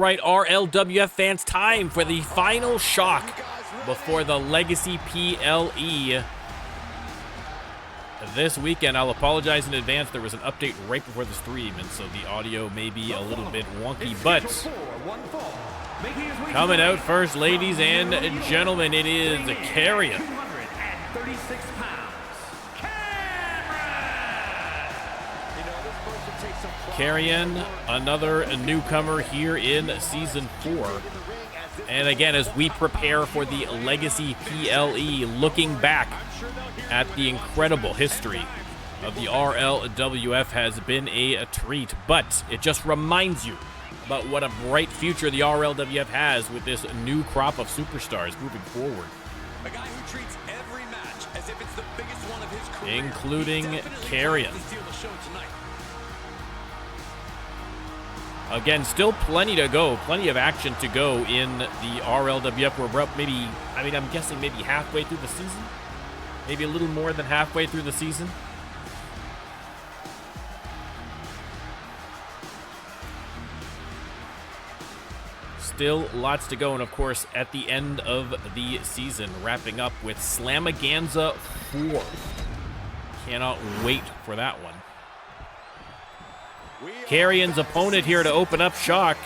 right, RLWF fans, time for the final shock before the Legacy PLE this weekend. I'll apologize in advance. There was an update right before the stream, and so the audio may be a little bit wonky, but coming out first, ladies and gentlemen, it is Carrion. Carrion, another newcomer here in Season 4. And again, as we prepare for the Legacy PLE, looking back at the incredible history of the RLWF has been a treat, but it just reminds you about what a bright future the RLWF has with this new crop of superstars moving forward. A guy who treats every match as if it's the biggest one of his career, including Carrion. Again, still plenty to go, plenty of action to go in the RLWF. We're up maybe, I'm guessing maybe halfway through the season? Maybe a little more than halfway through the season. Still lots to go, and of course, at the end of the season, wrapping up with Extravaganza 4. Cannot wait for that one. Carrion's opponent here to open up shock.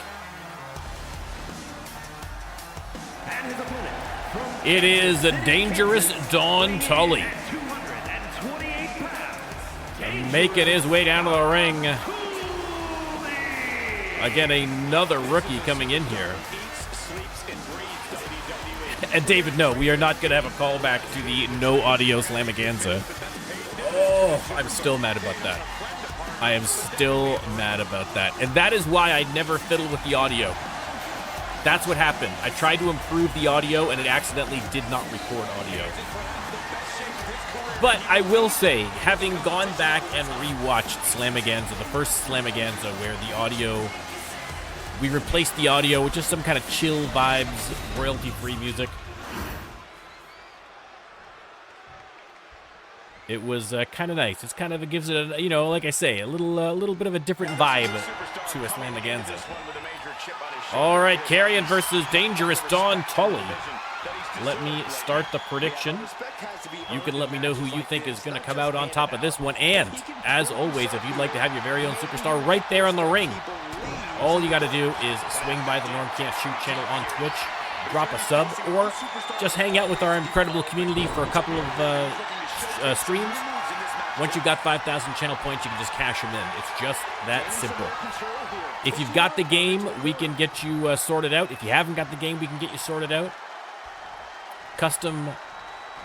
It is a Dangerous Don Tully. And making his way down to the ring. Again, another rookie coming in here. And David, no, we are not going to have a callback to the no audio Extravaganza. Oh, I'm still mad about that. I am still mad about that. And that is why I never fiddle with the audio. That's what happened. I tried to improve the audio, and it accidentally did not record audio. But I will say, having gone back and rewatched Extravaganza, the first Extravaganza, where the audio, we replaced the audio with just some kind of chill vibes, royalty-free music. It was kind of nice. It's kind of, it gives it a, you know, like I say, a little bit of a different vibe to Extravaganza. All right, Carrion versus Dangerous Don Tully. Let me start the prediction. You can let me know who you think is going to come out on top of this one. And, as always, if you'd like to have your very own superstar right there on the ring, all you got to do is swing by the NormCantShoot channel on Twitch, drop a sub, or just hang out with our incredible community for a couple of streams. Once you've got 5,000 channel points, you can just cash them in. It's just that simple. If you've got the game, we can get you sorted out. If you haven't got the game, we can get you sorted out. Custom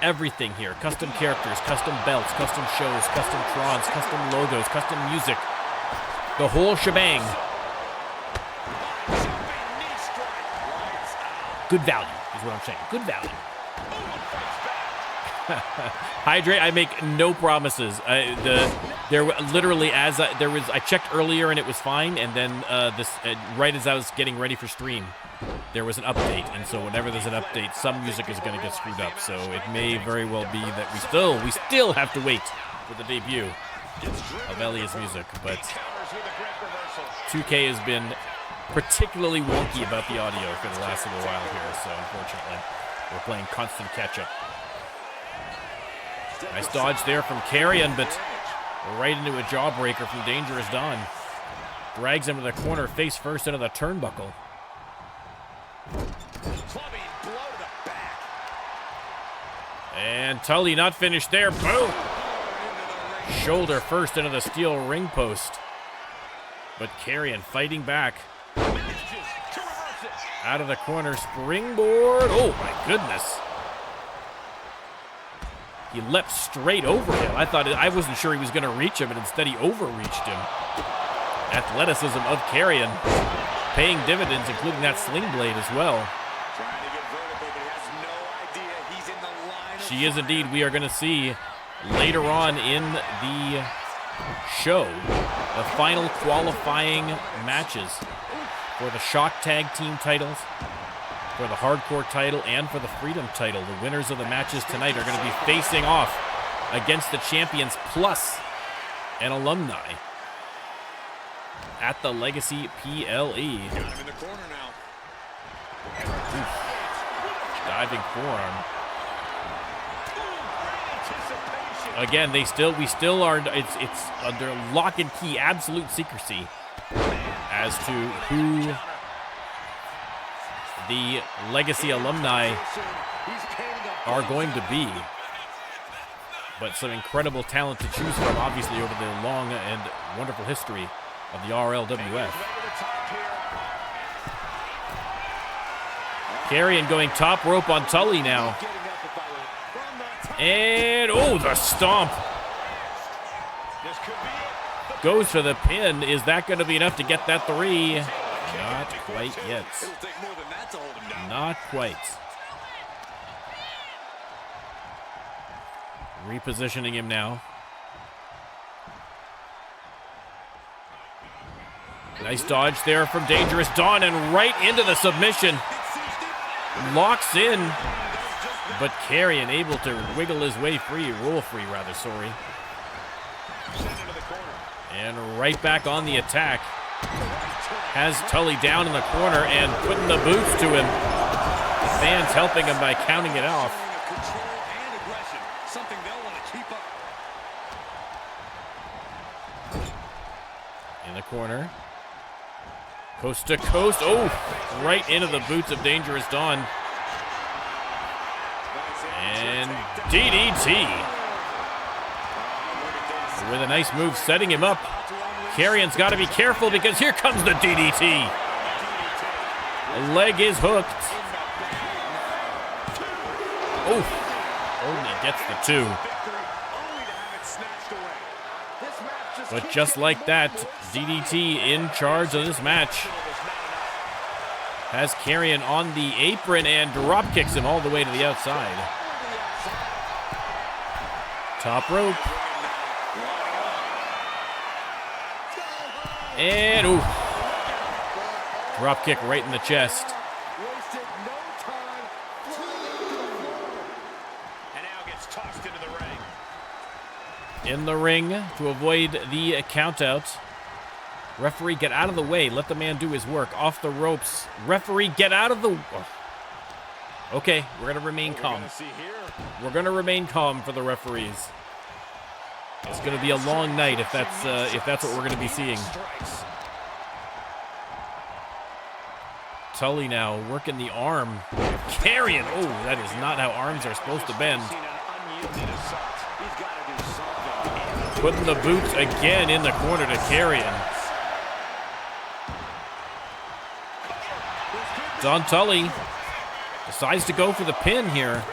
everything here. Custom characters, custom belts, custom shows, custom trons, custom logos, custom music. The whole shebang. Good value is what I'm saying. Good value. Hydrate, I make no promises. There literally, I checked earlier and it was fine, and then right as I was getting ready for stream, there was an update, and so whenever there's an update, some music is going to get screwed up. So it may very well be that we still have to wait for the debut of Elliot's music. But 2K has been particularly wonky about the audio for the last little while here, so unfortunately, we're playing constant catch-up. Nice dodge there from Carrion, but right into a jawbreaker from Dangerous Don. Drags him to the corner, face first into the turnbuckle. And Tully not finished there. Boom! Shoulder first into the steel ring post. But Carrion fighting back. Out of the corner, springboard. Oh my goodness. He leapt straight over him. I wasn't sure he was going to reach him, and instead he overreached him. Athleticism of Carrion paying dividends, including that sling blade as well. She is indeed. We are going to see later on in the show the final qualifying matches for the Shock Tag Team titles, for the Hardcore title, and for the Freedom title. The winners of the matches tonight are going to be facing off against the champions plus an alumni at the Legacy PLE. In the corner now. Diving forearm. Again, we still are. It's under lock and key, absolute secrecy as to who the Legacy alumni are going to be. But some incredible talent to choose from, obviously, over the long and wonderful history of the RLWF. Carrion going top rope on Tully now. And, oh, the stomp. Goes for the pin. Is that going to be enough to get that 3? Not quite yet. Not quite. Repositioning him now. Nice dodge there from Dangerous Dawn and right into the submission. Locks in, but Carrion able to wiggle his way free, roll free rather, sorry. And right back on the attack. Has Tully down in the corner and putting the boots to him. The fans helping him by counting it off. In the corner. Coast to coast. Oh, right into the boots of Dangerous Dawn. And DDT. With a nice move setting him up. Carrion's got to be careful because here comes the DDT. Leg is hooked. Oh, only gets the 2. But just like that, DDT in charge of this match. Has Carrion on the apron and drop kicks him all the way to the outside. Top rope. And, ooh. Drop kick right in the chest. In the ring to avoid the countout. Referee, get out of the way. Let the man do his work. Off the ropes. Referee, get out of the... Oh. Okay, we're going to remain calm. We're going to remain calm for the referees. It's going to be a long night if that's what we're going to be seeing. Tully now working the arm. Carrion. Oh, that is not how arms are supposed to bend. Putting the boots again in the corner to Carrion. Don Tully decides to go for the pin here.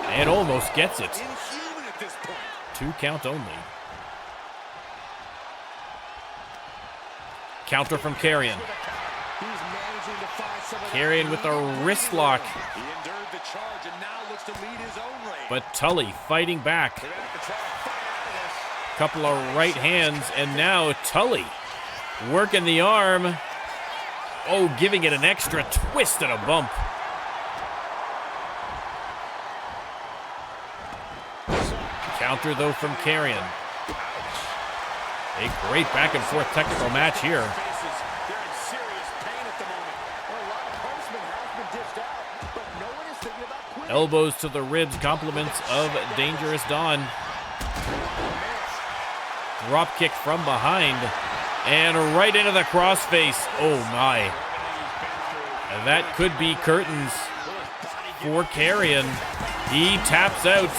And almost gets it. 2 count only. Counter from Carrion. Carrion with a wrist lock. But Tully fighting back. Couple of right hands, and now Tully working the arm. Oh, giving it an extra twist and a bump. Counter, though, from Carrion. A great back and forth technical match here. Elbows to the ribs, compliments of Dangerous Dawn. Drop kick from behind. And right into the crossface. Oh, my. That could be curtains for Carrion. He taps out.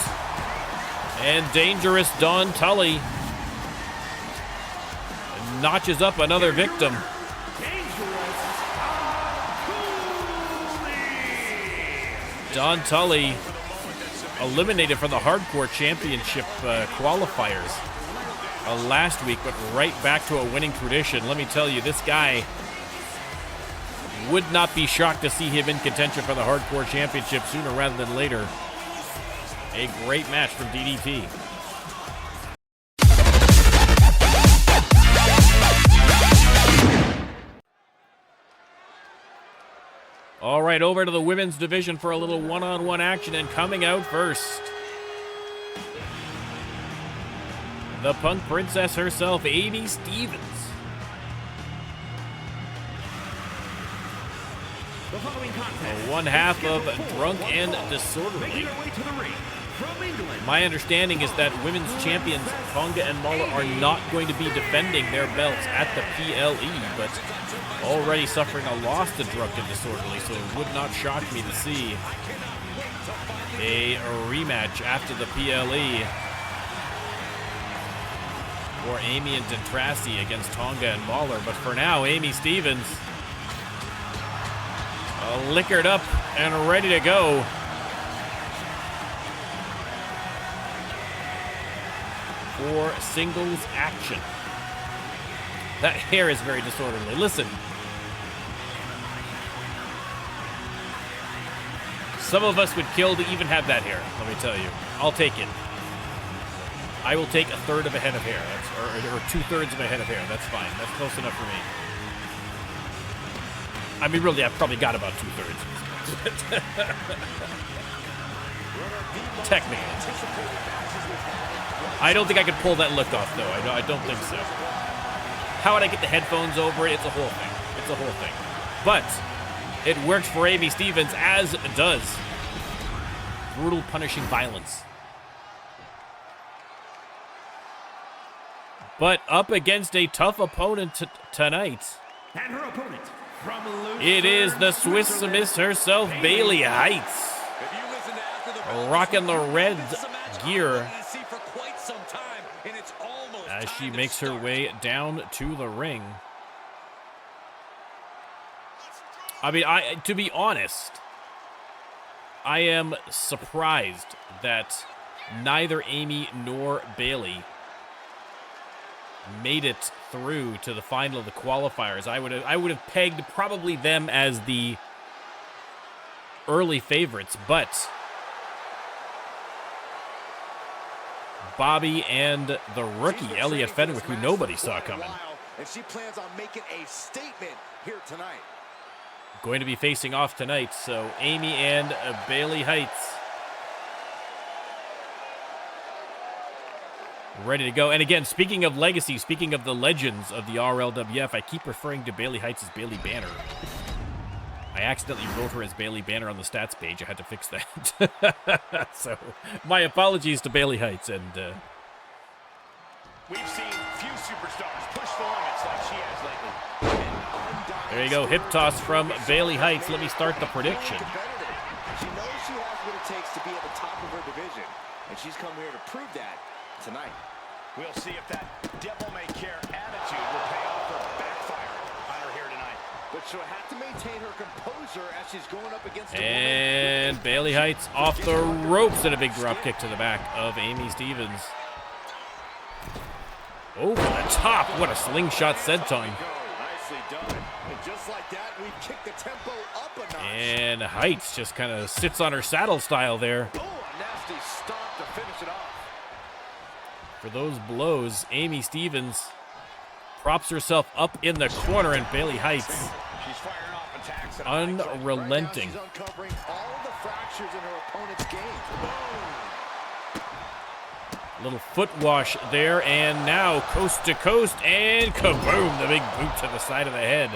And Dangerous Dawn Tully notches up another victim. Don Tully eliminated from the Hardcore Championship qualifiers last week, but right back to a winning tradition. Let me tell you, this guy would not be shocked to see him in contention for the Hardcore Championship sooner rather than later. A great match from DDT. All right, over to the women's division for a little one-on-one action, and coming out first, the Punk Princess herself, Amy Stevens, The following contest. One half of Drunk and Disorderly. Making their way to the ring from England. My understanding is that women's champions Tonga and Mauler are not going to be defending their belts at the PLE, but already suffering a loss to Drunk and Disorderly, so it would not shock me to see a rematch after the PLE for Amy and Dentrassi against Tonga and Mauler. But for now, Amy Stevens liquored up and ready to go. For singles action. That hair is very disorderly. Listen. Some of us would kill to even have that hair, let me tell you. I'll take it. I will take a third of a head of hair. Or 2/3 of a head of hair. That's fine. That's close enough for me. I mean, really, I've probably got about 2/3. Technically. I don't think I could pull that look off, though. I don't think so. How would I get the headphones over it? It's a whole thing. It's a whole thing. But it works for Amy Stevens, as does brutal, punishing violence. But up against a tough opponent tonight. And her opponent from Luther, It is the Swiss Miss herself, Bailey Heights. Rocking the red gear as she makes her way down to the ring. I mean, to be honest, I am surprised that neither Amy nor Bailey made it through to the final of the qualifiers. I would have pegged probably them as the early favorites, but Bobbie and the rookie Elliot Fenwick, who nobody saw coming, and she plans on making a statement here tonight. going to be facing off tonight. So Amy and Bailey Heights ready to go. And again, speaking of legacy, speaking of the legends of the RLWF, I keep referring to Bailey Heights as Bailey Banner. I accidentally wrote her as Bailey Banner on the stats page. I had to fix that. So my apologies to Bailey Heights. And we've seen few superstars push the limits like she has lately. There you go, hip toss from Bailey Heights. Let me start the prediction. She knows she has what it takes to be at the top of her division, and she's come here to prove that tonight. We'll see if that devil-may-care attitude will pay off or backfire on her here tonight. But she'll have to maintain her composure as she's going up against and Bailey Heights off the ropes and a big drop kick to the back of Amy Stevens. Over the top. What a slingshot senton. Nicely done. And just like that, we've kicked the tempo up a notch. And Heights just kind of sits on her saddle style there. Oh, a nasty stomp to finish it off. For those blows, Amy Stevens props herself up in the corner, and Bailey Heights She's firing off attacks. unrelenting. Right now, she's uncovering all the fractures in her opponent's game. Little foot wash there, and now coast to coast, and kaboom, the big boot to the side of the head.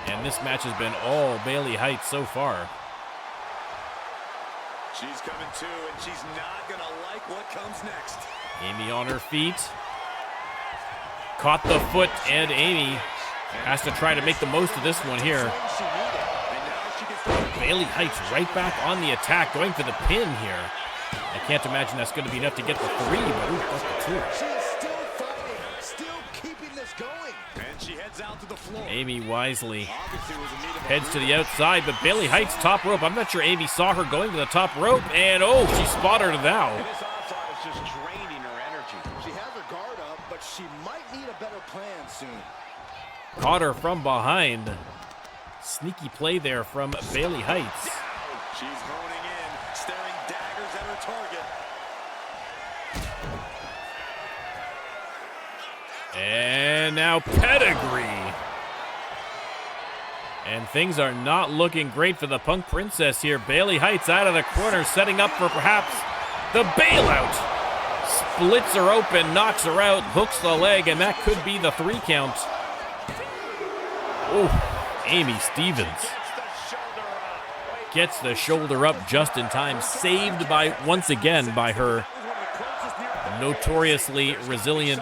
And this match has been all Bailey Heights so far. She's coming to, and she's not going to like what comes next. Amy on her feet. Caught the foot, and Amy has to try to make the most of this one here. Bailey Heights right back on the attack, going for the pin here. I can't imagine that's going to be enough to get the 3, but ooh, that's the 2. She is still fighting, still keeping this going. And she heads out to the floor. Amy wisely heads to the outside, but Bailey Heights top rope. I'm not sure Amy saw her going to the top rope, and oh, she spotted her now. This onslaught is just draining her energy. She has her guard up, but she might need a better plan soon. Caught her from behind. Sneaky play there from Bailey Heights. She's honing in, staring daggers at her target. And now pedigree. And things are not looking great for the Punk Princess here. Bailey Heights out of the corner, setting up for perhaps the bailout. Splits her open, knocks her out, hooks the leg, and that could be the 3 count. Oh, Amy Stevens gets the shoulder up just in time, saved by, once again, by her notoriously resilient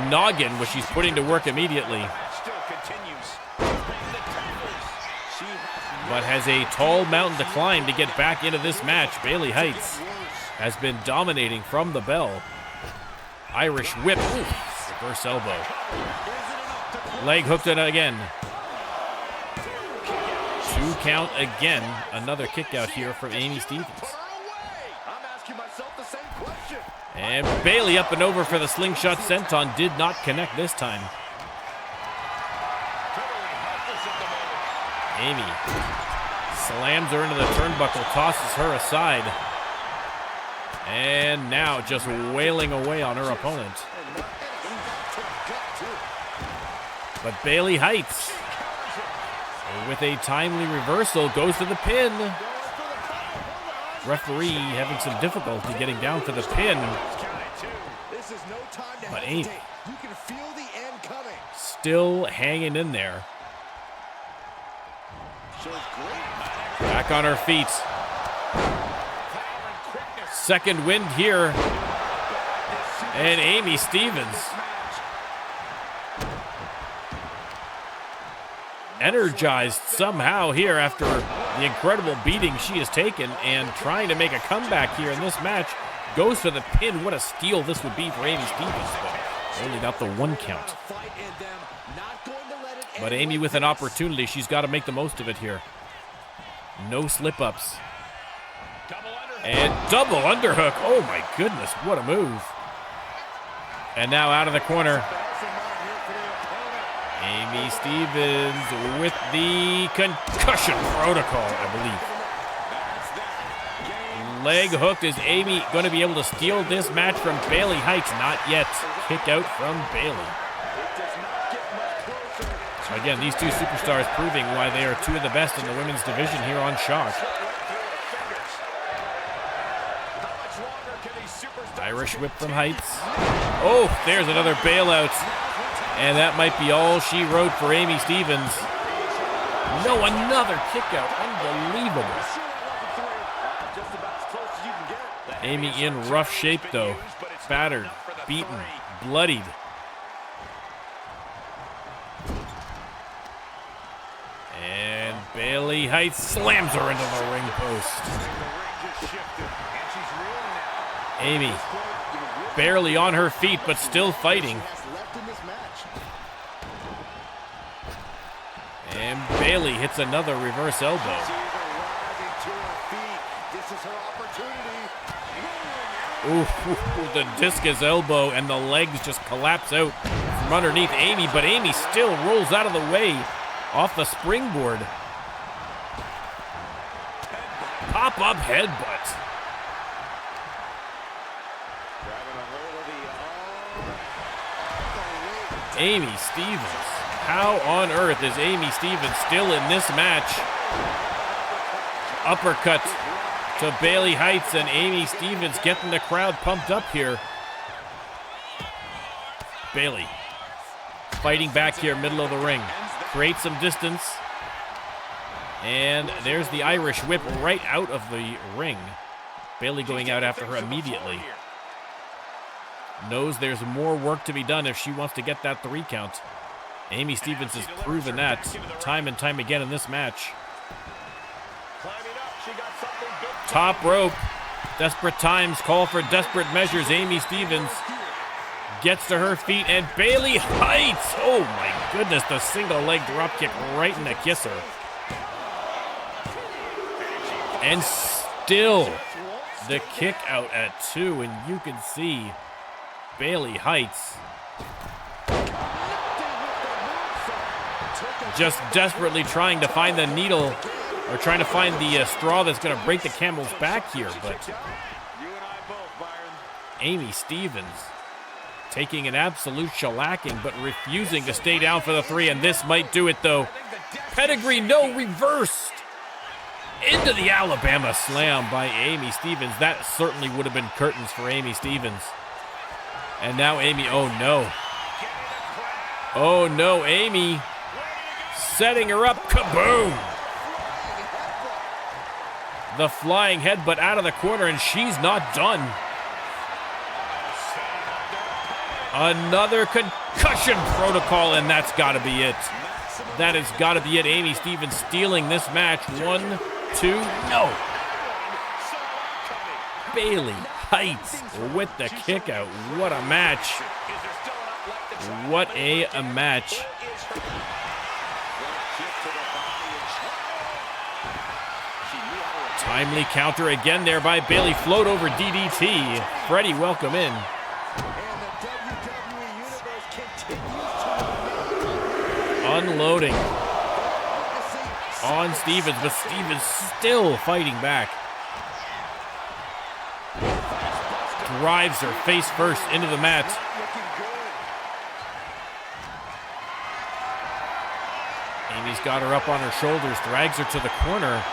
noggin, which she's putting to work immediately. But has a tall mountain to climb to get back into this match. Bailey Heights has been dominating from the bell. Irish whip. Ooh, reverse elbow. Leg hooked it again. 2 count again. Another kick out here from Amy Stevens. And Bailey up and over for the slingshot senton. Did not connect this time. Amy slams her into the turnbuckle, tosses her aside. And now just wailing away on her opponent. But Bailey Heights, with a timely reversal, goes to the pin. Referee having some difficulty getting down to the pin. But Amy still hanging in there. Back on her feet. Second wind here. And Amy Stevens, energized somehow here after the incredible beating she has taken and trying to make a comeback here in this match. Goes for the pin. What a steal this would be for Amy Stevens, but only got the 1 count. But Amy with an opportunity. She's got to make the most of it here. No slip-ups. And double underhook. Oh my goodness, what a move. And now out of the corner, Amy Stevens with the concussion protocol, I believe. Leg hooked. Is Amy going to be able to steal this match from Bailey Heights? Not yet. Kick out from Bailey. So again, these two superstars proving why they are 2 of the best in the women's division here on Shock. Irish whip from Heights. Oh, there's another bailout. And that might be all she wrote for Amy Stevens. No, another kick out. Unbelievable. Amy in rough shape, though. Battered, beaten, bloodied. And Bailey Heights slams her into the ring post. Amy barely on her feet, but still fighting. And Bailey hits another reverse elbow. Ooh, the discus elbow, and the legs just collapse out from underneath Amy, but Amy still rolls out of the way off the springboard. Pop-up headbutt. Amy Stevens. How on earth is Amy Stevens still in this match? Uppercut to Bailey Heights, and Amy Stevens getting the crowd pumped up here. Bailey fighting back here, middle of the ring. Creates some distance. And there's the Irish whip right out of the ring. Bailey going out after her immediately. Knows there's more work to be done if she wants to get that 3 count. Amy Stevens has proven that time and time again in this match. Top rope. Desperate times call for desperate measures. Amy Stevens gets to her feet, and Bailey Heights. Oh my goodness, the single leg drop kick right in the kisser. And still the kick out at 2, and you can see Bailey Heights just desperately trying to find the needle, or trying to find the straw that's going to break the camel's back here. But Amy Stevens taking an absolute shellacking, but refusing to stay down for the 3, and this might do it, though. Pedigree, no, reversed into the Alabama slam by Amy Stevens. That certainly would have been curtains for Amy Stevens. And now Amy, oh no. Oh no, Amy setting her up, kaboom. The flying headbutt out of the corner, and she's not done. Another concussion protocol, and that's got to be it. That has got to be it. Amy Stevens stealing this match. 1, 2, no. Bailey Heights with the kick out. What a match. What a match. Timely counter again there by Bailey. Float over DDT. Freddie, welcome in. Unloading on Stevens, but Stevens still fighting back. Drives her face first into the mat. Amy's got her up on her shoulders, drags her to the corner,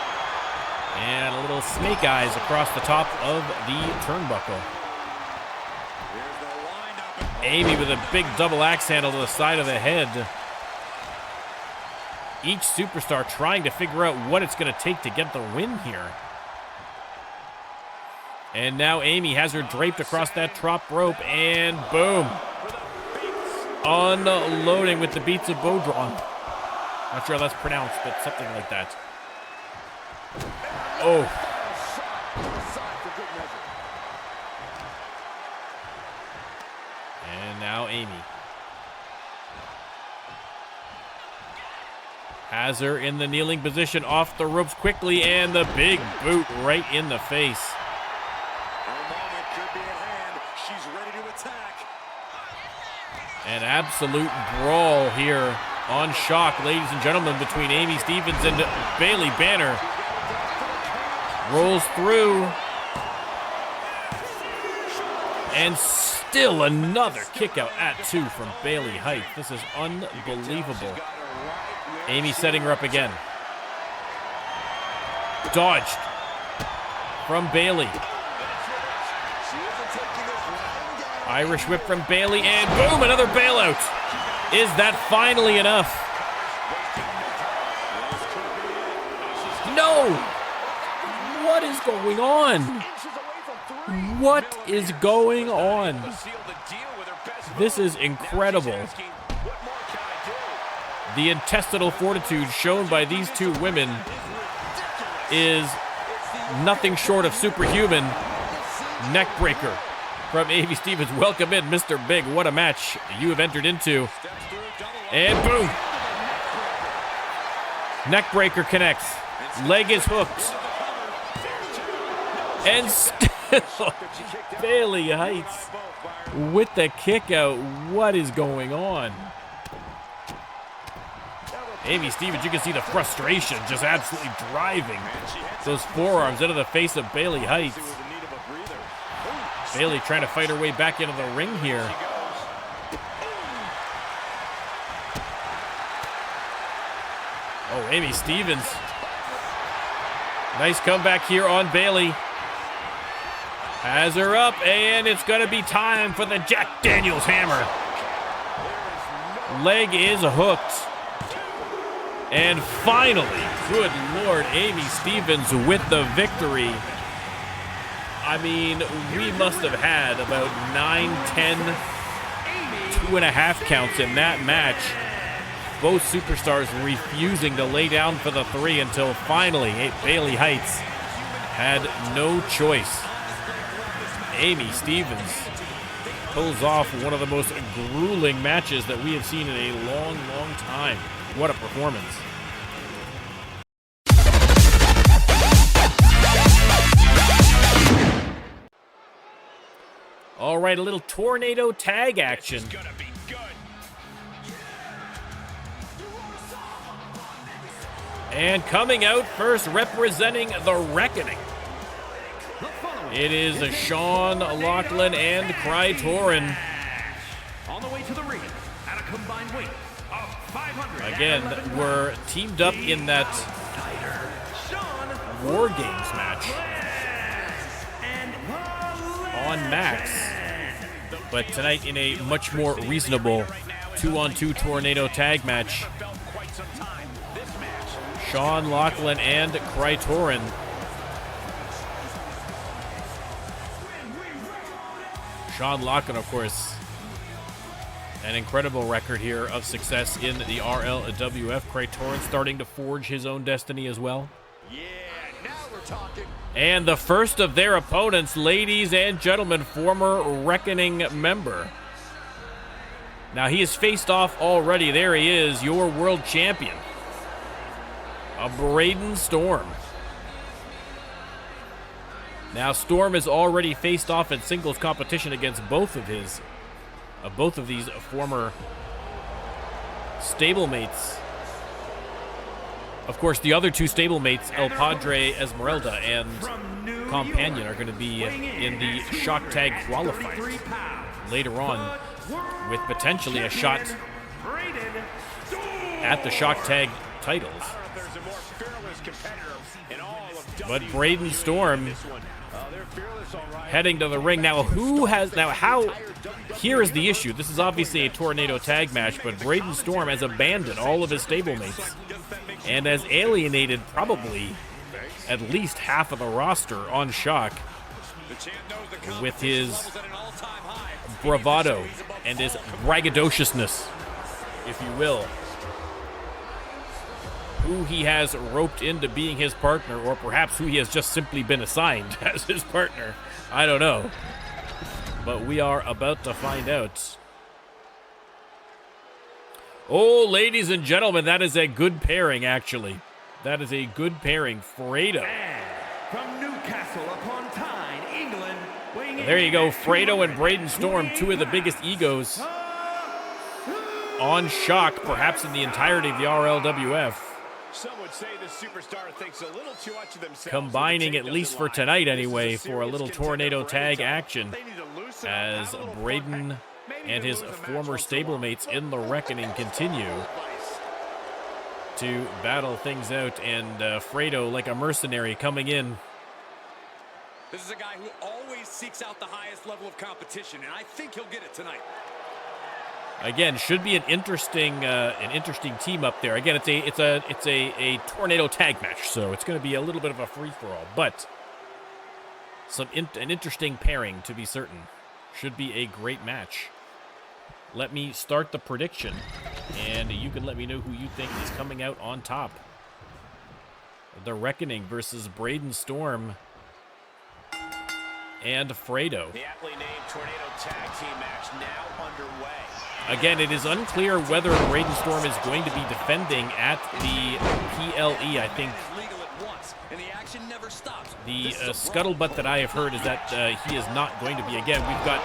and a little snake eyes across the top of the turnbuckle. Amy with a big double axe handle to the side of the head. Each superstar trying to figure out what it's going to take to get the win here. And now Amy has her draped across that top rope, and boom. Unloading with the beats of Bodron. Not sure how that's pronounced, but something like that. Oh. And now Amy. Has her in the kneeling position, off the ropes quickly, and the big boot right in the face. An absolute brawl here on Shock, ladies and gentlemen, between Amy Stevens and Bailey Banner. Rolls through. And still another kick out at 2 from Bailey Heights. This is unbelievable. Amy setting her up again. Dodged from Bailey. Irish whip from Bailey, and boom, another bailout. Is that finally enough? No! What is going on? What is going on? This is incredible. The intestinal fortitude shown by these two women is nothing short of superhuman. Neckbreaker from Amy Stevens. Welcome in, Mr. Big. What a match you have entered into. And boom. Neckbreaker connects. Leg is hooked. And still Bailey Heights with the kick out. What is going on? Amy Stevens, you can see the frustration just absolutely driving those forearms into the face of Bailey Heights. Bailey trying to fight her way back into the ring here. Oh, Amy Stevens. Nice comeback here on Bailey. Has her up, and it's going to be time for the Jack Daniels hammer. Leg is hooked. And finally, good Lord, Amy Stevens with the victory. I mean, we must have had about 9, 10, 2.5 counts in that match. Both superstars refusing to lay down for the 3 until finally Bailey Heights had no choice. Amy Stevens pulls off one of the most grueling matches that we have seen in a long, long time. What a performance. All right, a little tornado tag action. And coming out first, representing the Reckoning, it is Sean Lachlan and Cry Torin. On the way to the ring at a combined weight of 500. Again, we're teamed up in that War Games match on Max, but tonight in a much more reasonable 2-on-2 tornado tag match. Sean Lachlan and Cry Torin Sean Locken, of course, an incredible record here of success in the RLWF. Critorin starting to forge his own destiny as well. Yeah, now we're talking. And the first of their opponents, ladies and gentlemen, former Reckoning member. Now he has faced off already. There he is, your world champion, Braden Storm. Now Storm has already faced off in singles competition against both of these former stablemates. Of course, the other two stablemates, El Padre Esmeralda and Companion, are going to be in the Shock Tag qualifiers later on, with potentially a shot at the Shock Tag titles. But Braden Storm heading to the ring. Here is the issue. This is obviously a tornado tag match, but Braden Storm has abandoned all of his stablemates and has alienated probably at least half of the roster on Shock with his bravado and his braggadociousness, if you will. Who he has roped into being his partner, or perhaps who he has just simply been assigned as his partner. I don't know. But we are about to find out. Oh, ladies and gentlemen, that is a good pairing, actually. That is a good pairing. Fredo. From Newcastle upon Tyne, England. There you go, Fredo and Braden Storm, two of the biggest egos on Shock, perhaps in the entirety of the RLWF. Some would say the superstar thinks a little too much of themselves. Combining, at least for tonight anyway, for a little tornado tag action as Braden and his former stablemates in the Reckoning continue to battle things out, and Fredo, like a mercenary, coming in. This is a guy who always seeks out the highest level of competition, and I think he'll get it tonight. Again, should be an interesting team up there. Again, it's a tornado tag match, so it's going to be a little bit of a free for all, but an interesting pairing to be certain. Should be a great match. Let me start the prediction, and you can let me know who you think is coming out on top. The Reckoning versus Braden Storm and Fredo. The aptly named Tornado Tag Team match now underway. Again, it is unclear whether Braden Storm is going to be defending at the PLE. I think the scuttlebutt that I have heard is that he is not going to be. Again, we've got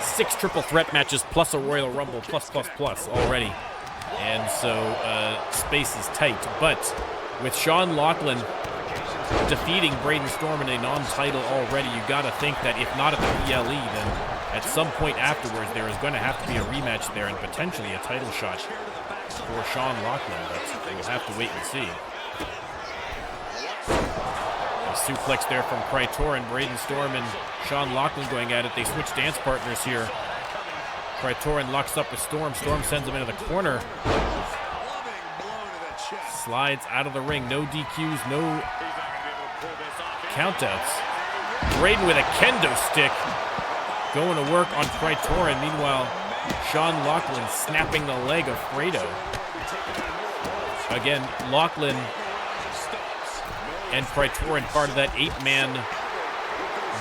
6 triple threat matches plus a Royal Rumble plus already. And so space is tight. But with Sean Loughlin defeating Braden Storm in a non-title already, you got to think that if not at the PLE, then at some point afterwards there is going to have to be a rematch there and potentially a title shot for Sean Loughlin. But we'll have to wait and see. A suplex there from Critorin, Braden Storm and Sean Loughlin going at it. They switch dance partners here. Critorin locks up with Storm. Storm sends him into the corner. Slides out of the ring. No DQs, no countouts. Braden with a kendo stick going to work on Critorin. Meanwhile, Sean Loughlin snapping the leg of Fredo. Again, Loughlin and Critorin part of that 8-man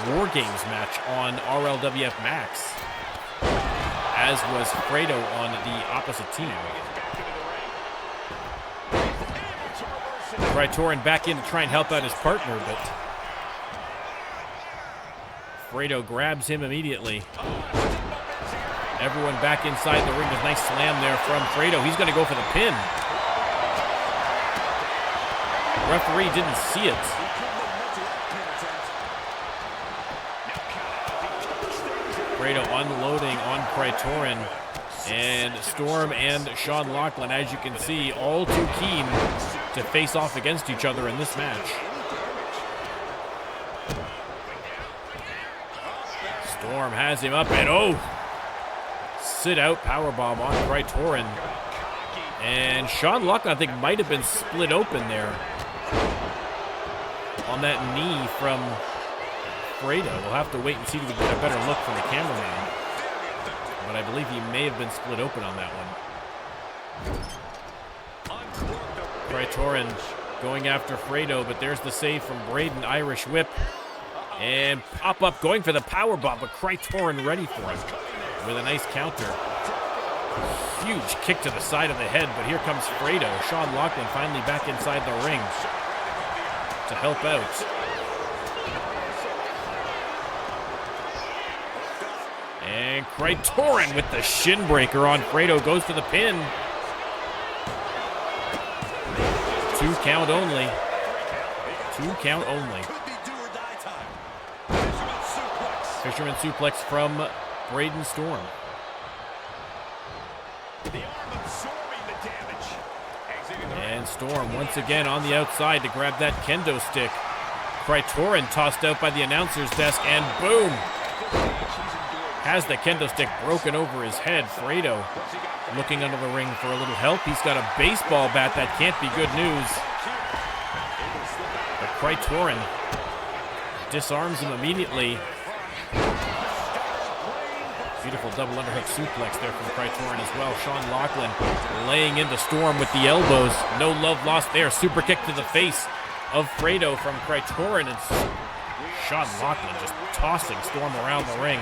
War Games match on RLWF Max, as was Fredo on the opposite team. Critorin back in to try and help out his partner, but Fredo grabs him immediately. Everyone back inside the ring. There's a nice slam there from Fredo. He's going to go for the pin. Referee didn't see it. Fredo unloading on Critorin. And Storm and Sean Loughlin, as you can see, all too keen to face off against each other in this match. Storm has him up and sit out powerbomb on Critorin. And Sean Loughlin, I think, might have been split open there on that knee from Fredo. We'll have to wait and see if we can get a better look from the cameraman. But I believe he may have been split open on that one. Critorin going after Fredo, but there's the save from Braden. Irish whip. And pop-up going for the power bomb, but Critorin ready for him with a nice counter. Huge kick to the side of the head, but here comes Fredo. Sean Loughlin finally back inside the ring to help out. And Critorin with the shin breaker on Fredo goes to the pin. 2 count only. 2 count only. Fisherman suplex from Braden Storm. And Storm once again on the outside to grab that kendo stick. Critorin tossed out by the announcer's desk, and boom! Has the kendo stick broken over his head. Fredo looking under the ring for a little help. He's got a baseball bat. That can't be good news. But Critorin disarms him immediately. Beautiful double underhook suplex there from Critorin as well. Sean Loughlin laying into Storm with the elbows. No love lost there. Super kick to the face of Fredo from Critorin. And Sean Loughlin just tossing Storm around the ring.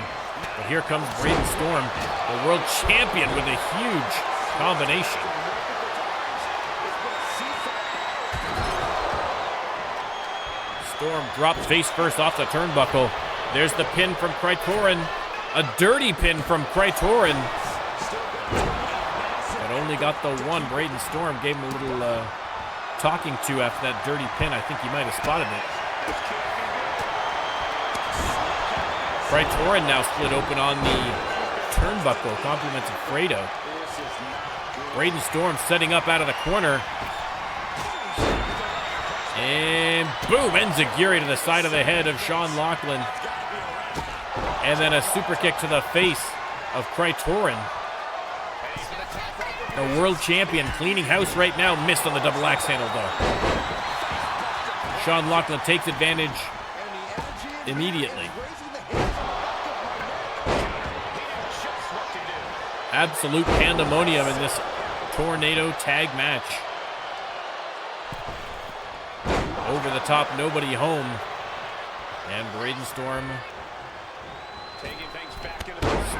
But here comes Braden Storm, the world champion, with a huge combination. Storm dropped face first off the turnbuckle. There's the pin from Critorin. A dirty pin from Critorin. But only got the one. Braden Storm gave him a little talking to after that dirty pin. I think he might have spotted it. Critorin now split open on the turnbuckle. Compliments of Fredo. Braden Storm setting up out of the corner. And boom, enziguri to the side of the head of Sean Loughlin. And then a super kick to the face of Critorin. The world champion cleaning house right now. Missed on the double axe handle though. Sean Loughlin takes advantage immediately. Absolute pandemonium in this tornado tag match. Over the top, nobody home. And Braden Storm.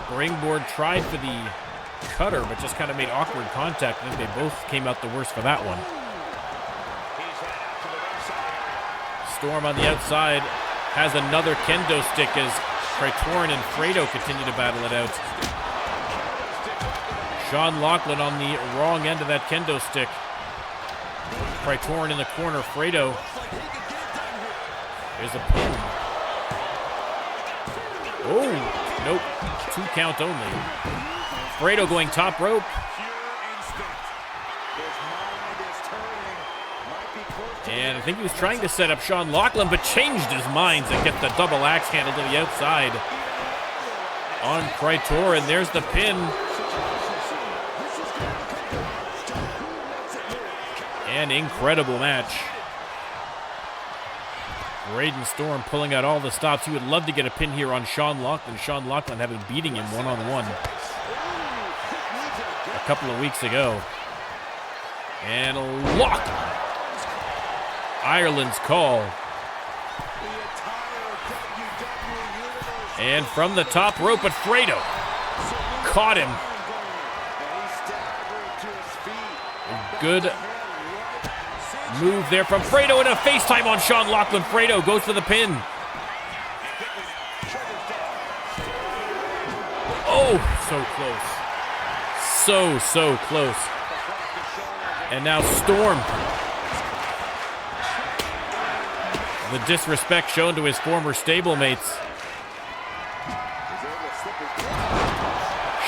Springboard tried for the cutter, but just kind of made awkward contact. I think they both came out the worst for that one. Storm on the outside has another kendo stick as Critorin and Fredo continue to battle it out. Sean Loughlin on the wrong end of that kendo stick. Critorin in the corner. Fredo. There's a pin. Oh, nope. 2 count only. Fredo going top rope. And I think he was trying to set up Sean Loughlin, but changed his mind and get the double axe handle to the outside on Critorin. There's the pin. An incredible match. Braden Storm pulling out all the stops. He would love to get a pin here on Sean Loughlin. Sean Loughlin having beating him one-on-one a couple of weeks ago. And a lock. Ireland's call. And from the top rope, but Fredo caught him. A good move there from Fredo, and a FaceTime on Sean Loughlin. Fredo goes for the pin. Oh, so close. So close. And now Storm. The disrespect shown to his former stablemates.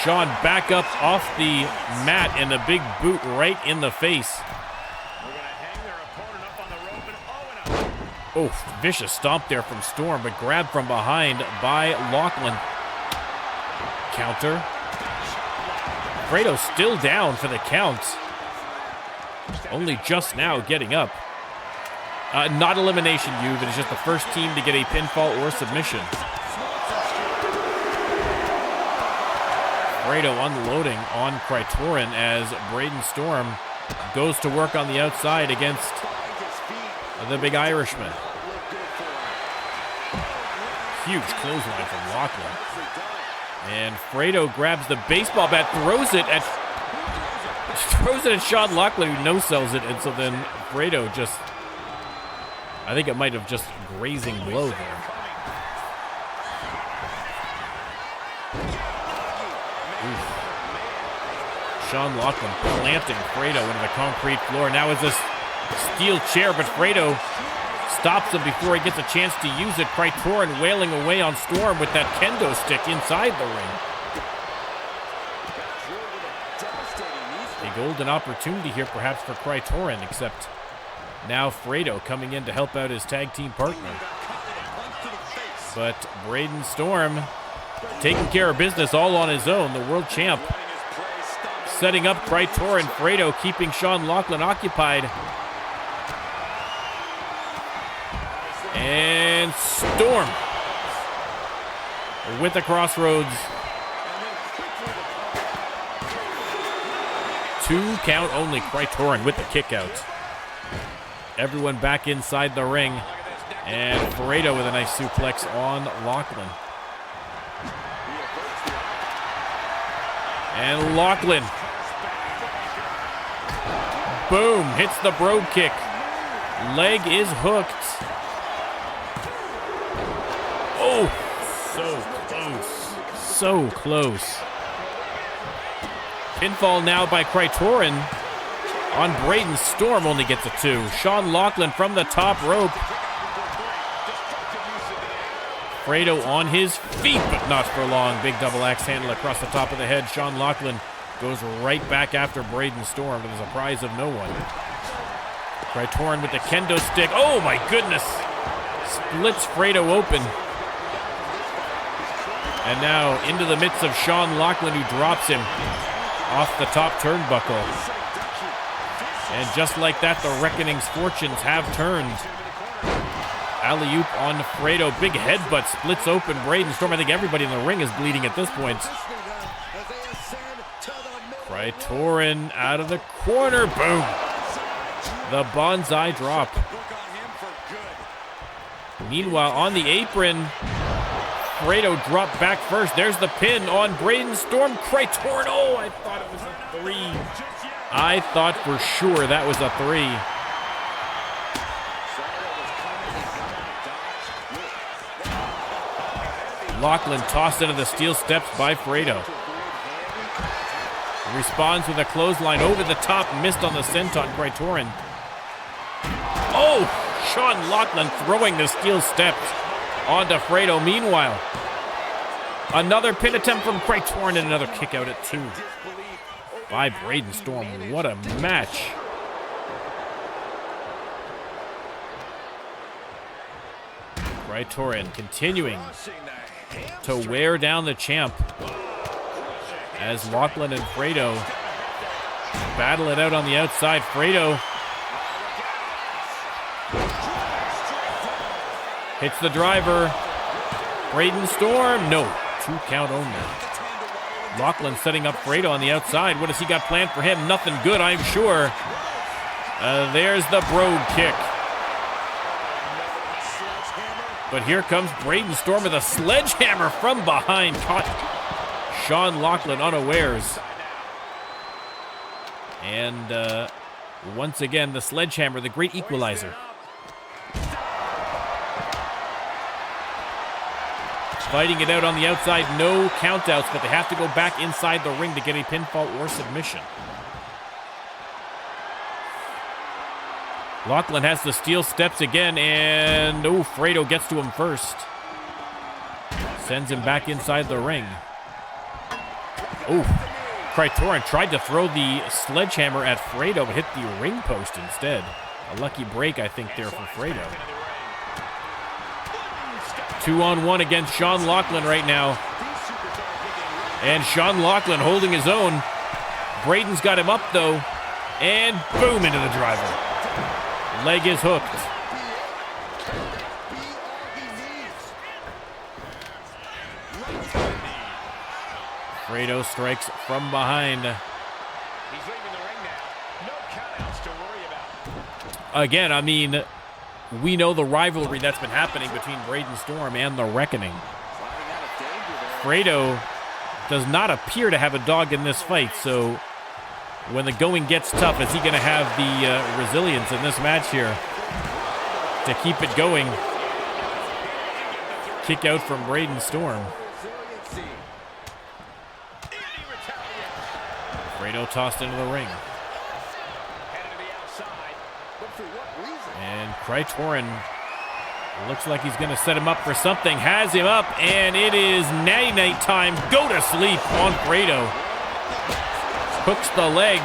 Sean back up off the mat and a big boot right in the face. Oh, vicious stomp there from Storm, but grabbed from behind by Loughlin. Counter. Fredo still down for the count. Only just now getting up. Not elimination, but it's just the first team to get a pinfall or submission. Fredo unloading on Krytorin as Braden Storm goes to work on the outside against the big Irishman. Huge clothesline from Lachlan. And Fredo grabs the baseball bat, throws it at Sean Lachlan, who no-sells it, and so then Fredo just, I think it might have just grazing blow there. Oof. Sean Lachlan planting Fredo into the concrete floor. Now is this steel chair, but Fredo stops him before he gets a chance to use it. Krytorin wailing away on Storm with that kendo stick inside the ring. A golden opportunity here perhaps for Krytorin, except now Fredo coming in to help out his tag team partner. But Braden Storm taking care of business all on his own. The world champ setting up Krytorin. Fredo keeping Sean Lachlan occupied. And Storm with the crossroads. 2 count only. Krytorin with the kick out. Everyone back inside the ring. And Fredo with a nice suplex on Lachlan. And Lachlan. Boom. Hits the brogue kick. Leg is hooked. Oh, so close. So close. Pinfall now by Krytorin on Braden Storm, only gets a 2. Sean Lachlan from the top rope. Fredo on his feet, but not for long. Big double axe handle across the top of the head. Sean Lachlan goes right back after Braden Storm, but there's a prize of no one. Krytorin with the kendo stick. Oh my goodness. Splits Fredo open. And now into the midst of Sean Lachlan, who drops him off the top turnbuckle. And just like that, the Reckoning's fortunes have turned. Alley-oop on Fredo. Big headbutt splits open Braden Storm. I think everybody in the ring is bleeding at this point. Krytorin out of the corner. Boom. The bonsai drop. Meanwhile, on the apron, Fredo dropped back first. There's the pin on Braden Storm. Krytorin. Oh, I thought it was a 3. I thought for sure that was a 3. Lachlan tossed into the steel steps by Fredo. Responds with a clothesline over the top. Missed on the senton. Krytorin. Oh, Sean Lachlan throwing the steel steps onto Fredo. Meanwhile, another pin attempt from Krytorin and another kick out at 2 by Braden Storm. What a match. Krytorin continuing to wear down the champ as Lachlan and Fredo battle it out on the outside. Fredo hits the driver. Braden Storm, no, 2 count only. Lachlan setting up Fredo on the outside. What has he got planned for him? Nothing good, I'm sure. There's the brogue kick. But here comes Braden Storm with a sledgehammer from behind. Caught Sean Lachlan unawares. And once again, the sledgehammer, the great equalizer. Fighting it out on the outside, no countouts, but they have to go back inside the ring to get a pinfall or submission. Lachlan has the steel steps again, and oh, Fredo gets to him first. Sends him back inside the ring. Oh, Krytorin tried to throw the sledgehammer at Fredo, but hit the ring post instead. A lucky break, I think, there for Fredo. 2-on-1 against Sean Lachlan right now. And Sean Lachlan holding his own. Braden's got him up, though. And boom, into the driver. Leg is hooked. Fredo strikes from behind. He's leaving the ring now. No countouts to worry about. Again, I mean, we know the rivalry that's been happening between Braden Storm and the Reckoning. Fredo does not appear to have a dog in this fight, so when the going gets tough, is he going to have the resilience in this match here to keep it going? Kick out from Braden Storm. Fredo tossed into the ring. And Krytorin looks like he's going to set him up for something. Has him up, and it is natty night time. Go to sleep on Fredo. Hooks the leg.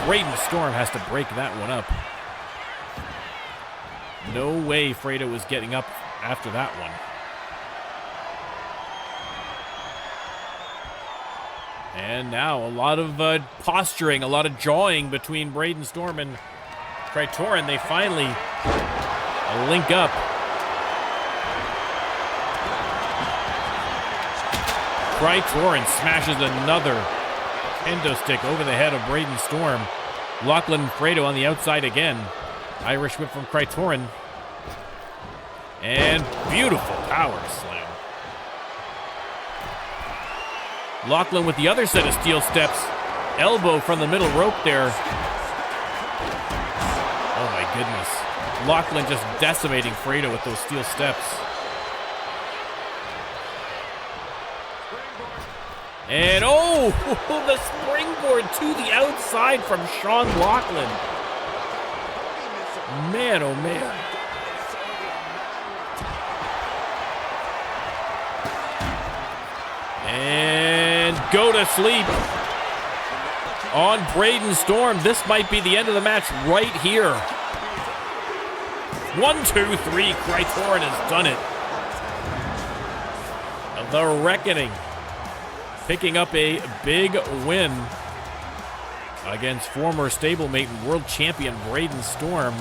Braden Storm has to break that one up. No way Fredo was getting up after that one. And now a lot of posturing, a lot of jawing between Braden Storm and Krytorin. They finally link up. Krytorin smashes another kendo stick over the head of Braden Storm. Lachlan and Fredo on the outside again. Irish whip from Krytorin. And beautiful power slam. Lachlan with the other set of steel steps. Elbow from the middle rope there. Oh my goodness. Lachlan just decimating Fredo with those steel steps. And oh, the springboard to the outside from Sean Lachlan. Man, oh man. And go to sleep on Braden Storm. This might be the end of the match right here. 1, 2, 3. Krytorin has done it. The Reckoning picking up a big win against former stablemate and world champion Braden Storm.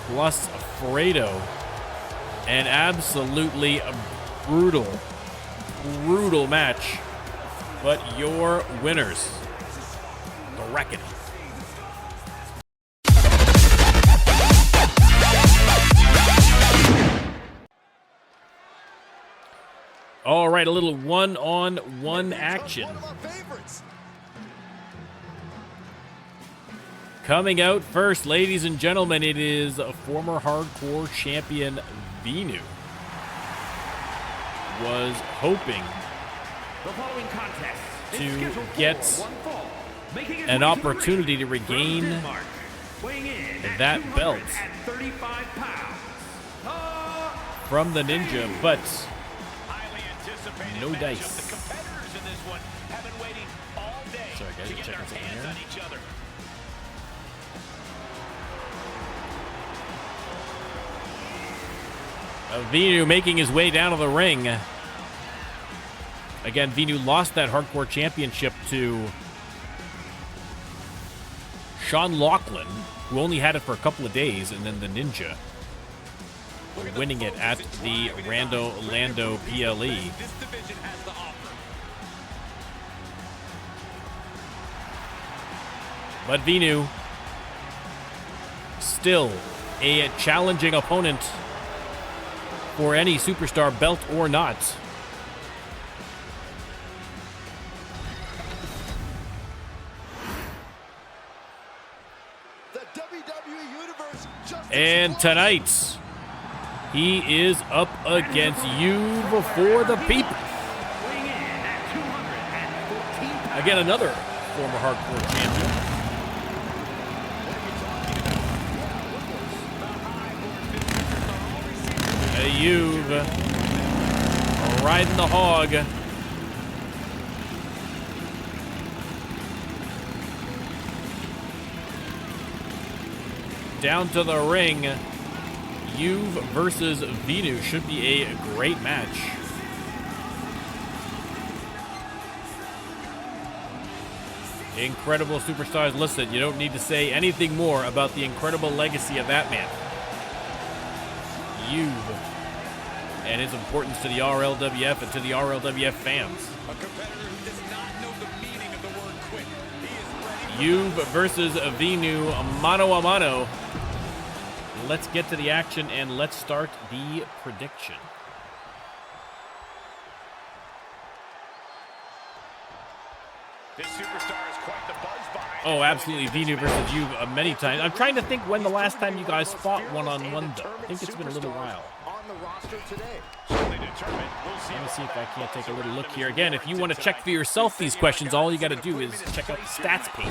Plus Fredo. An absolutely brutal match, but your winners, the Reckoning. All right, a little one-on-one action. Coming out first, ladies and gentlemen, it is former hardcore champion Venu. Was hoping to get an opportunity to regain that belt from the Ninja, but no dice. Sorry guys, just checking something here. Venu making his way down to the ring. Again, Venu lost that hardcore championship to Sean Lachlan, who only had it for a couple of days, and then the Ninja winning it at the Rando Lando PLE. But Venu, still a challenging opponent for any superstar belt or not. The WWE Universe and tonight, he is up against you before the people. Again, another former hardcore champion. You've riding the hog. Down to the ring. Juve versus Venu should be a great match. Incredible superstars. Listen, you don't need to say anything more about the incredible legacy of that man. Juve and his importance to the RLWF and to the RLWF fans. A competitor who does not know the meaning of the word quit. He is ready. Juve versus Vinu, mano a mano. Let's get to the action and let's start the prediction. This superstar is quite the buzz behind. Oh, absolutely. Vinu versus Juve many times. I'm trying to think when the last time you guys fought one-on-one, though. I think it's been a little while. On the roster today. Let me see if I can't take a little look here. Again, if you want to check for yourself these questions, all you got to do is check out the stats page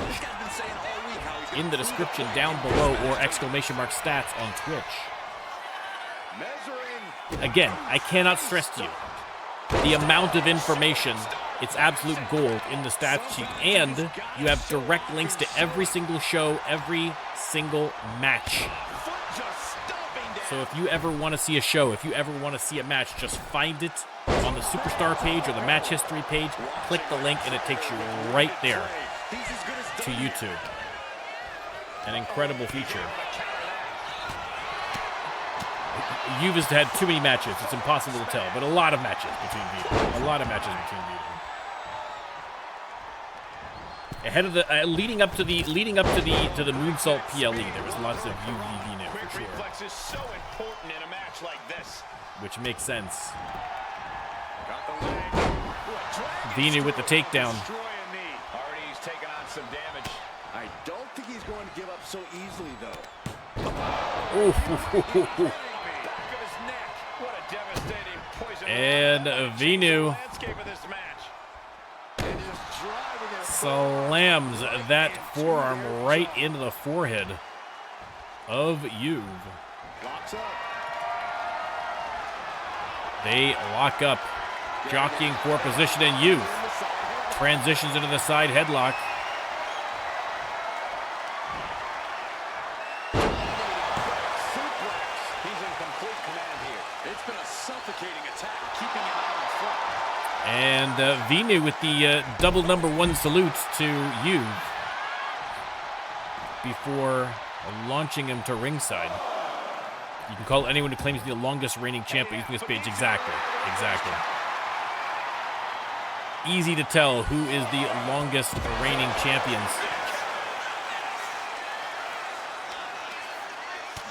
in the description down below, or !stats on Twitch. Again, I cannot stress to you the amount of information. It's absolute gold in the stats sheet, and you have direct links to every single show, every single match. So if you ever want to see a show, if you ever want to see a match, just find it on the Superstar page or the match history page, click the link, and it takes you right there to YouTube. An incredible feature. You've just had too many matches. It's impossible to tell, but a lot of matches between Vito. A lot of matches between Vito. Ahead of the leading up to the moonsault PLE, there was lots of UV for sure. Reflex is so important in a match like this. Which makes sense. Got the leg. Vinu with the takedown. Destroying knee. Already he's taken on some damage. I don't think he's going to give up so easily, though. Ooh. Back of his neck. What a devastating poison. And Vinu Landscape of this match. And just driving it. slams that forearm right into the forehead of Juve. Locks up. They lock up, jockeying for position, and Juve transitions into the side headlock. He's in complete command here. It's been a suffocating attack, keeping him out in front. And Vinu with the double #1 salute to Juve before launching him to ringside. You can call anyone who claims to be the longest reigning champion using this page. Exactly. Easy to tell who is the longest reigning champions.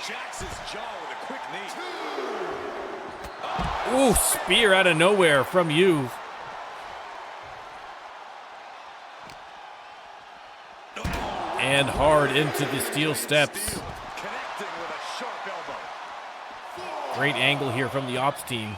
Jackson's jaw with a quick knee. Ooh, spear out of nowhere from Juve. And hard into the steel steps. Connecting with a sharp elbow. Great angle here from the ops team.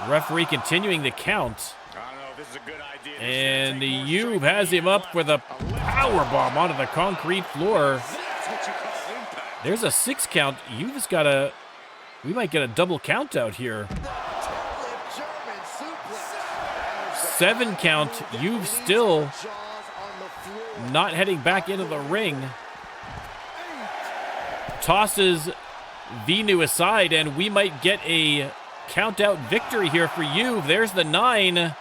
Referee continuing the count. I don't know if this is a good idea. And Juve has him up with a power bomb onto the concrete floor. That's what you call impact. There's a 6 count. Juve's got a... We might get a double count out here. 7 count. Juve still not heading back into the ring. Tosses Vinu aside, and we might get a count-out victory here for Juve. There's the 9.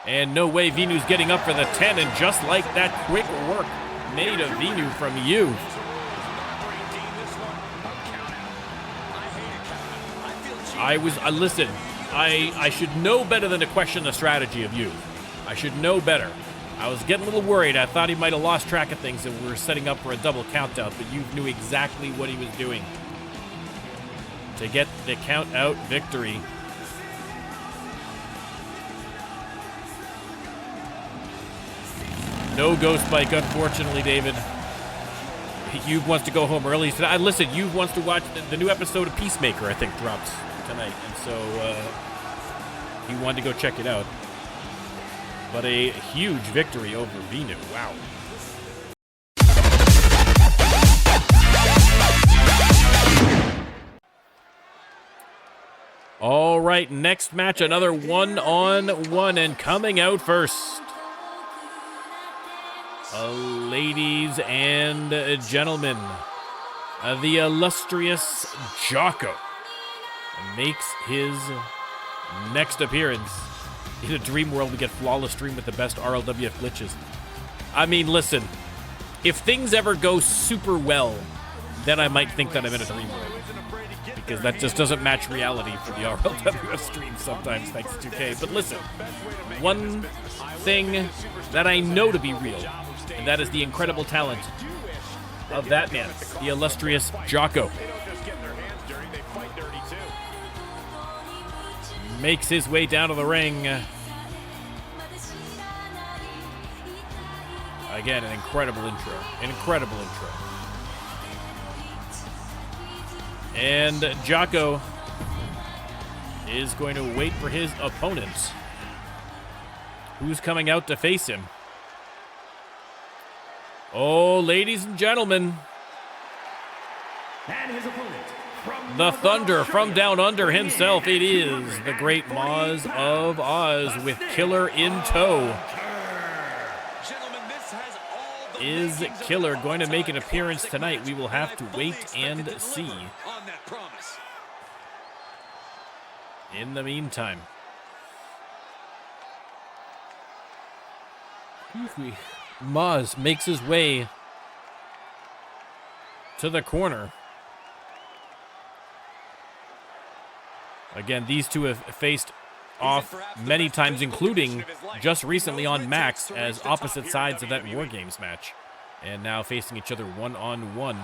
And no way Vinu's getting up for the 10. And just like that, quick work made of Vinu from Juve. Listen, I should know better than to question the strategy of Juve. I should know better. I was getting a little worried. I thought he might have lost track of things and we were setting up for a double count-out, but Juve knew exactly what he was doing to get the count-out victory. No ghost bike, unfortunately, David. Juve wants to go home early. So, listen, Juve wants to watch the new episode of Peacemaker, I think, drops tonight. And so he wanted to go check it out. But a huge victory over Vinu. Wow. All right, next match, another one-on-one, and coming out first. Ladies and gentlemen, the illustrious Jocko makes his next appearance in a dream world. We get flawless stream with the best RLWF glitches. I mean, listen, if things ever go super well, then I might think that I'm in a dream world. because that just doesn't match reality for the RLWF stream sometimes, thanks to 2K. But listen, one thing that I know to be real, and that is the incredible talent of that man, the illustrious JoJo. Makes his way down to the ring. Again, an incredible intro. Incredible intro. And JoJo is going to wait for his opponent. Who's coming out to face him? Oh, ladies and gentlemen. And his opponent, from the Thunder from down under himself. It is the great Moz of Oz with Killer in tow. Is Killer going to make an appearance tonight? We will have to wait and see. In the meantime, Moz makes his way to the corner. Again, these two have faced off many times, including just recently on Max as opposite sides of that War Games match. And now facing each other one-on-one.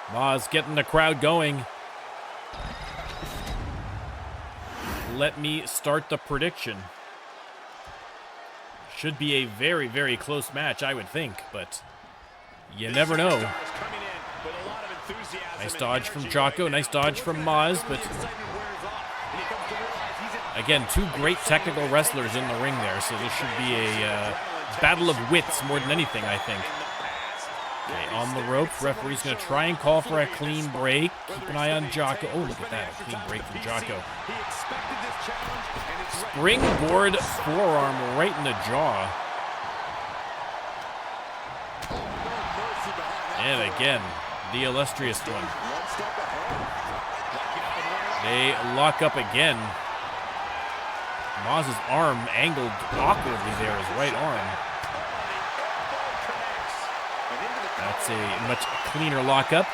Moz getting the crowd going. Let me start the prediction. Should be a very, very close match, I would think, but you never know. Nice dodge from JoJo, nice dodge from Moz, but again, two great technical wrestlers in the ring there, so this should be a battle of wits more than anything, I think. Okay, on the ropes, referee's going to try and call for a clean break. Keep an eye on JoJo. Oh, look at that, a clean break from JoJo. Springboard forearm right in the jaw. And again, the illustrious one. They lock up again. Moz's arm angled awkwardly there, his right arm. That's a much cleaner lockup.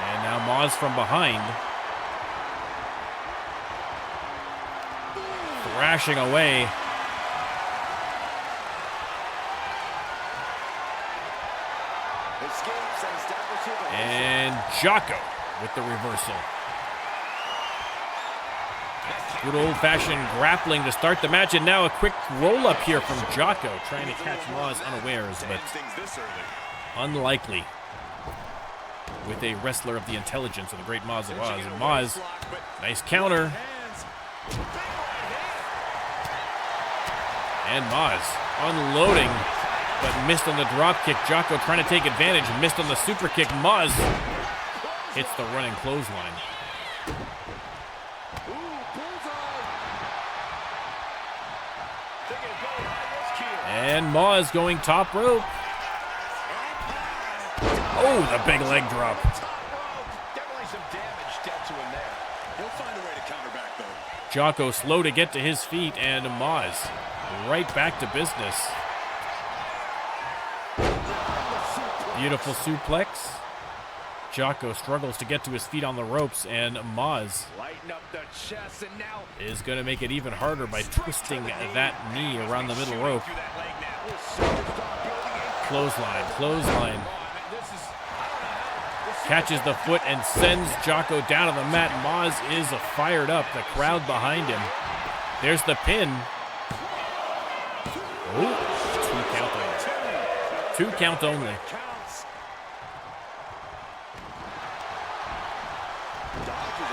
And now Moz from behind. Thrashing away. And JoJo with the reversal. Good old-fashioned grappling to start the match, and now a quick roll-up here from JoJo, trying to catch Moz unawares, but unlikely with a wrestler of the intelligence of the great Moz of Oz. And Moz, nice counter. And Moz unloading, but missed on the drop kick. JoJo trying to take advantage, missed on the super kick. Moz hits the running clothesline. And Moz going top rope. Oh, the big leg drop. Definitely some damage dealt to him there. He'll find a way to counter back, though. JoJo slow to get to his feet, and Moz right back to business. Beautiful suplex. JoJo struggles to get to his feet on the ropes, and Moz is going to make it even harder by twisting that knee around the middle rope. Clothesline, clothesline. Catches the foot and sends JoJo down to the mat. Moz is fired up, the crowd behind him. There's the pin. Oh, 2 count only. 2 count only.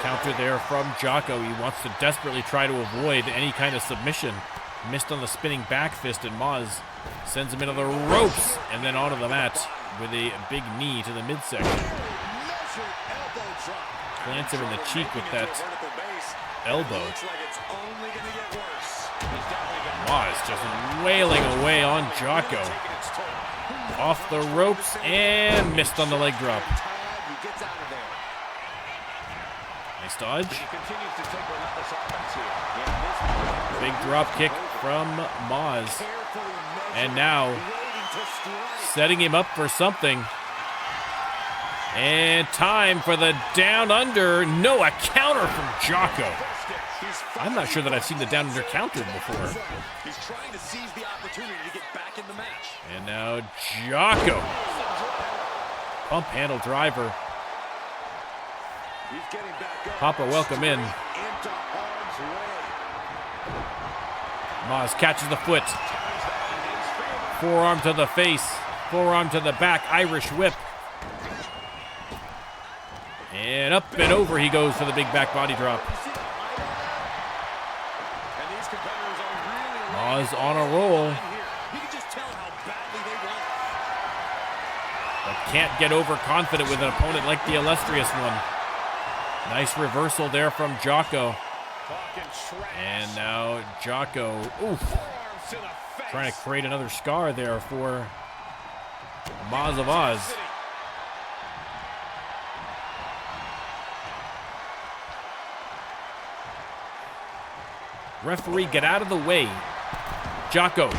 Counter there from JoJo. He wants to desperately try to avoid any kind of submission. Missed on the spinning back fist, and Moz sends him into the ropes and then onto the mat with a big knee to the midsection. Plants him in the cheek with that elbow. Moz just wailing away on JoJo. Off the ropes and missed on the leg drop. Nice dodge. Big drop kick from Maz. And now setting him up for something. And time for the down under. No, a counter from Jocko. I'm not sure that I've seen the down under countered before. He's trying to seize the opportunity to get back in the match. And now Jocko. Pump handle driver. Papa, welcome in. Maz catches the foot. Forearm to the face. Forearm to the back. Irish whip. And up and over he goes for the big back body drop. Maz on a roll. But can't get overconfident with an opponent like the illustrious one. Nice reversal there from Jocko. And now Jocko, oof, trying to create another scar there for Maz of Oz. Referee, get out of the way. Jocko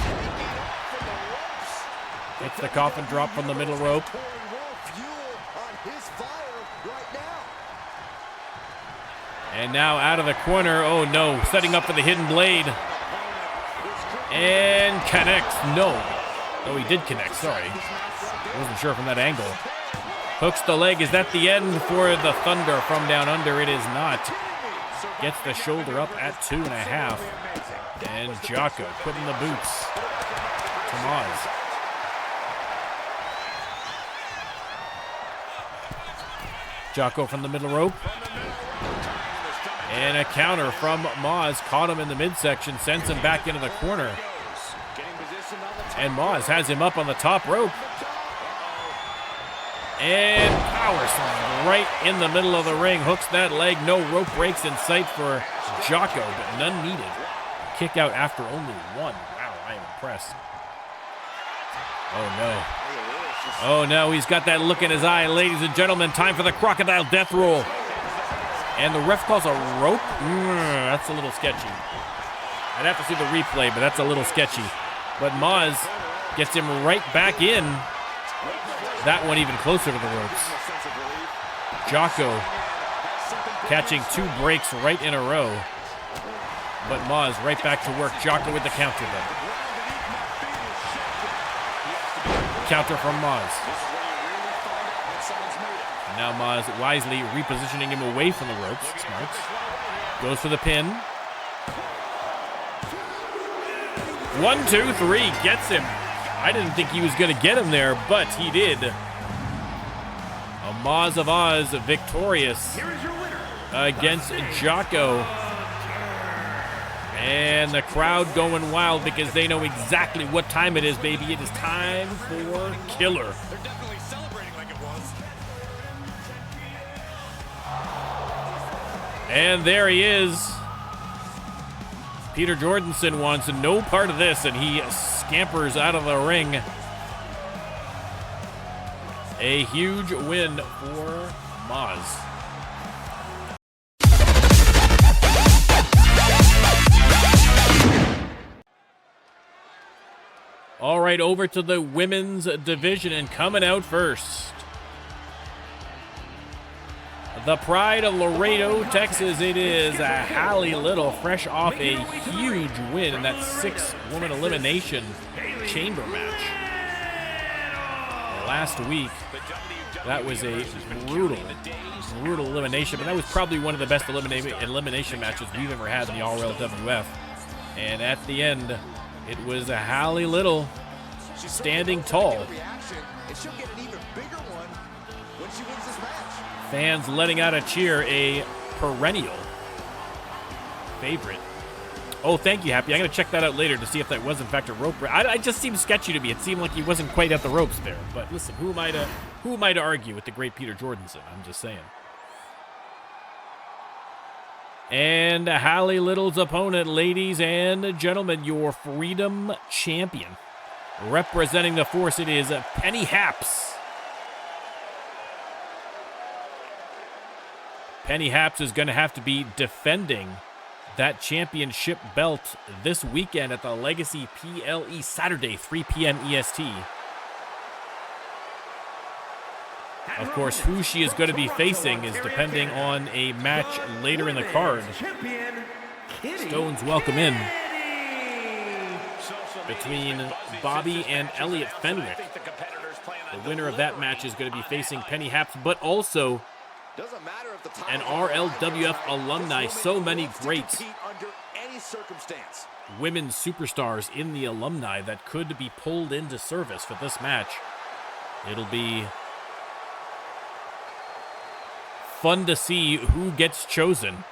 hits the coffin drop from the middle rope. And now out of the corner. Oh no, setting up for the hidden blade. And connects. No. Oh, he did connect, sorry. Wasn't sure from that angle. Hooks the leg. Is that the end for the Thunder from down under? It is not. Gets the shoulder up at 2.5. And Jocko putting the boots to Maz. Jocko from the middle rope. And a counter from Maz. Caught him in the midsection, sends him back into the corner. And Maz has him up on the top rope. And power slam right in the middle of the ring. Hooks that leg. No rope breaks in sight for Jocko, but none needed. Kick out after only one. Wow, I am impressed. Oh no. Oh no, he's got that look in his eye. Ladies and gentlemen, time for the crocodile death roll. And the ref calls a rope? That's a little sketchy. I'd have to see the replay, but that's a little sketchy. But Maz gets him right back in. That one even closer to the ropes. Jocko catching 2 breaks right in a row. But Maz right back to work. Jocko with the counter then. Counter from Maz. And now Maz wisely repositioning him away from the ropes. Smart. Goes for the pin. 1, 2, 3. Gets him. I didn't think he was going to get him there, but he did. A Maz of Oz victorious against Jocko. And the crowd going wild because they know exactly what time it is, baby. It is time for Killer. They're definitely celebrating like it was. And there he is. Peter Jordanson wants no part of this, and he scampers out of the ring. A huge win for Maz. All right, over to the women's division, and coming out first, the pride of Laredo, Texas, it is Hallie Little, fresh off a huge win in that 6-woman elimination chamber match. Last week, that was a brutal elimination, but that was probably one of the best elimination matches we've ever had in the RLWF. And at the end, it was Hallie Little standing tall. Fans letting out a cheer, a perennial favorite. Oh, thank you, Happy. I'm going to check that out later to see if that was, in fact, a rope break. It just seemed sketchy to me. It seemed like he wasn't quite at the ropes there. But listen, who am I to argue with the great Peter Jordanson? I'm just saying. And Hallie Little's opponent, ladies and gentlemen, your Freedom Champion. Representing the Force, it is Penny Haps. Penny Haps is going to have to be defending that championship belt this weekend at the Legacy PLE Saturday, 3 p.m. EST. Of course, who she is going to be facing is depending on a match later in the card. Stones welcome in between Bobbie and Elliot Fenwick. The winner of that match is going to be facing Penny Haps, but also an RLWF alumni. So many great women's superstars in the alumni that could be pulled into service for this match. It'll be fun to see who gets chosen.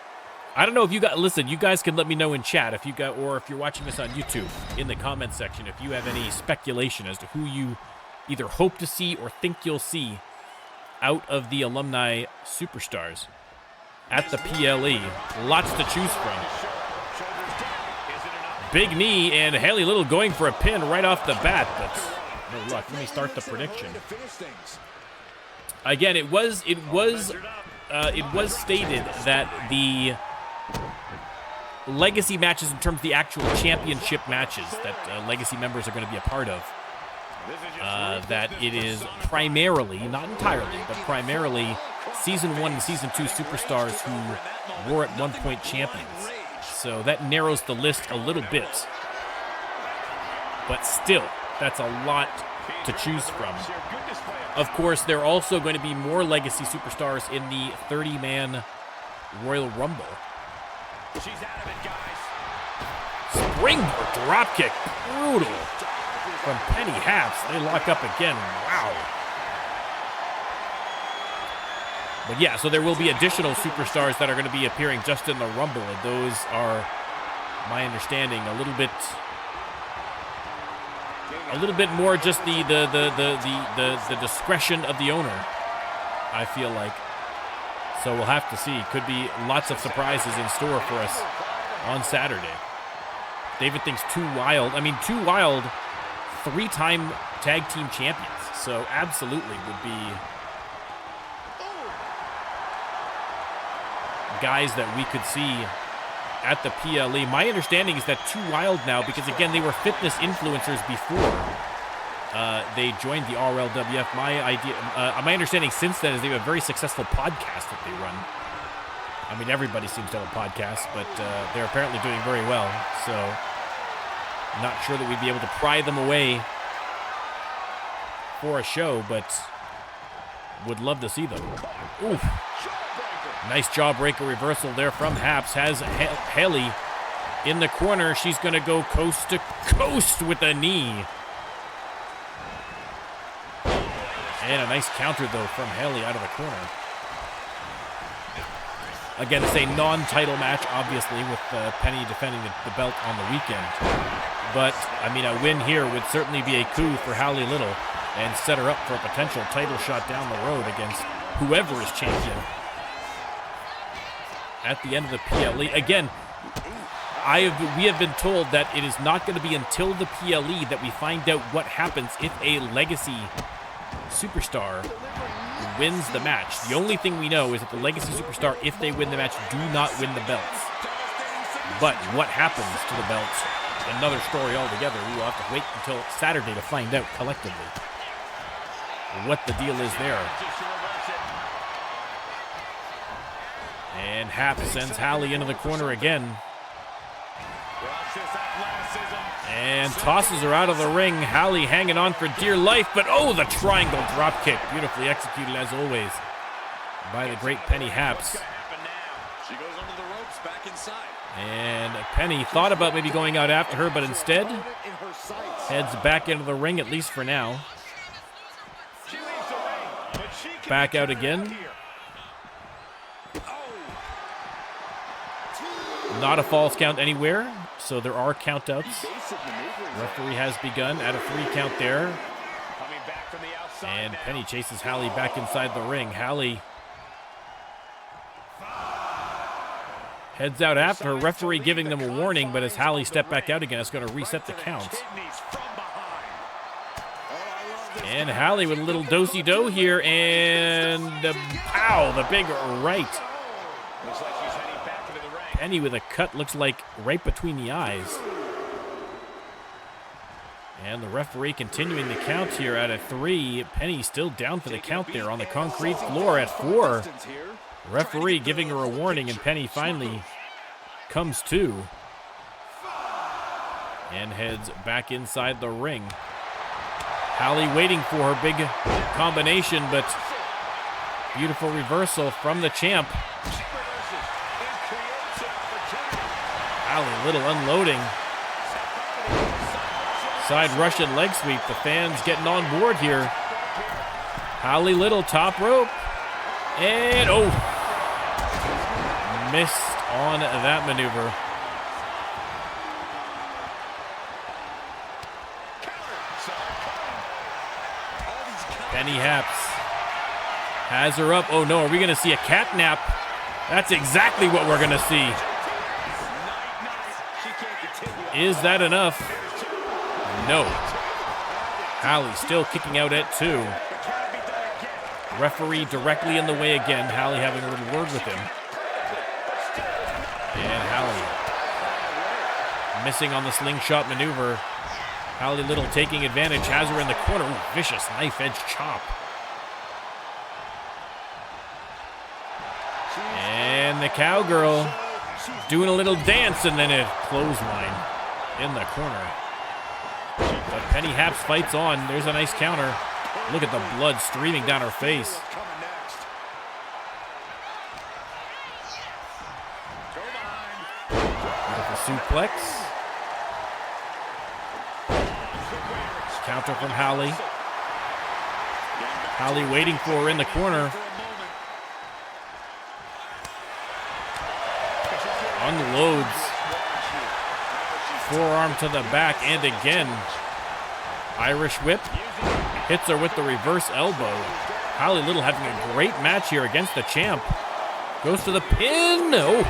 I don't know if you guys, listen, you guys can let me know in chat if you got, or if you're watching this on YouTube in the comment section, if you have any speculation as to who you either hope to see or think you'll see out of the alumni superstars at the PLE. Lots to choose from. Big knee and Haley Little going for a pin right off the bat, but no luck. Let me start the prediction. Again, it was stated that the Legacy matches, in terms of the actual championship matches that Legacy members are going to be a part of, that it is primarily, not entirely, but primarily Season 1 and Season 2 superstars who were at one point champions. So that narrows the list a little bit. But still, that's a lot to choose from. Of course, there are also going to be more Legacy superstars in the 30-man Royal Rumble. She's out of it, guys. Springboard dropkick, brutal. From Penny Haps, they lock up again. Wow. But yeah, so there will be additional superstars that are going to be appearing just in the Rumble, and those are, my understanding, a little bit more just the discretion of the owner, I feel like. So we'll have to see. Could be lots of surprises in store for us on Saturday. David thinks Too Wild. I mean, Too Wild, 3-time tag team champions. So absolutely would be guys that we could see at the PLE. My understanding is that Too Wild now, because again, they were fitness influencers before they joined the RLWF. My understanding since then is they have a very successful podcast that they run. I mean, everybody seems to have a podcast, but they're apparently doing very well. So, not sure that we'd be able to pry them away for a show, but would love to see them. Oof. Nice jawbreaker reversal there from Haps. Has Haley in the corner. She's going to go coast to coast with a knee. And a nice counter, though, from Haley out of the corner. Again, it's a non-title match, obviously, with Penny defending the belt on the weekend. But, I mean, a win here would certainly be a coup for Haley Little and set her up for a potential title shot down the road against whoever is champion at the end of the PLE. Again, we have been told that it is not going to be until the PLE that we find out what happens if a Legacy superstar wins the match. The only thing we know is that the Legacy superstar, if they win the match, do not win the belts. But what happens to the belts, another story altogether. We will have to wait until Saturday to find out collectively what the deal is there. And Hap sends Hallie into the corner again. And tosses her out of the ring. Hallie hanging on for dear life, but oh, the triangle drop kick. Beautifully executed as always by the great Penny Haps. She goes under the ropes, back inside. And Penny thought about maybe going out after her, but instead heads back into the ring, at least for now. Back out again. Not a false count anywhere, so there are countouts. Referee has begun at a 3 count there. And Penny chases Hallie back inside the ring. Hallie heads out after her. Referee giving them a warning, but as Hallie stepped back out again, it's going to reset the count. And Hallie with a little do-si-do here, and pow, the big right. Penny with a cut, looks like right between the eyes. And the referee continuing the count here at a 3. Penny still down for the count there on the concrete floor at 4. Referee giving her a warning, and Penny finally comes to and heads back inside the ring. Hallie waiting for her big combination, but beautiful reversal from the champ. Hallie Little unloading. Side Russian leg sweep. The fans getting on board here. Hallie Little top rope. And oh, missed on that maneuver. Penny Haps has her up. Oh no, are we going to see a cat nap? That's exactly what we're going to see. Is that enough? No. Hallie still kicking out at 2. Referee directly in the way again. Hallie having a little word with him. And Hallie missing on the slingshot maneuver. Hallie Little taking advantage, has her in the corner. Ooh, vicious knife edge chop. And the cowgirl doing a little dance, and then a clothesline in the corner. But Penny Haps fights on. There's a nice counter. Look at the blood streaming down her face. Beautiful suplex. Counter from Hallie. Hallie waiting for her in the corner. Unloads. Forearm to the back, and again. Irish whip. Hits her with the reverse elbow. Hallie Little having a great match here against the champ. Goes to the pin. Oh,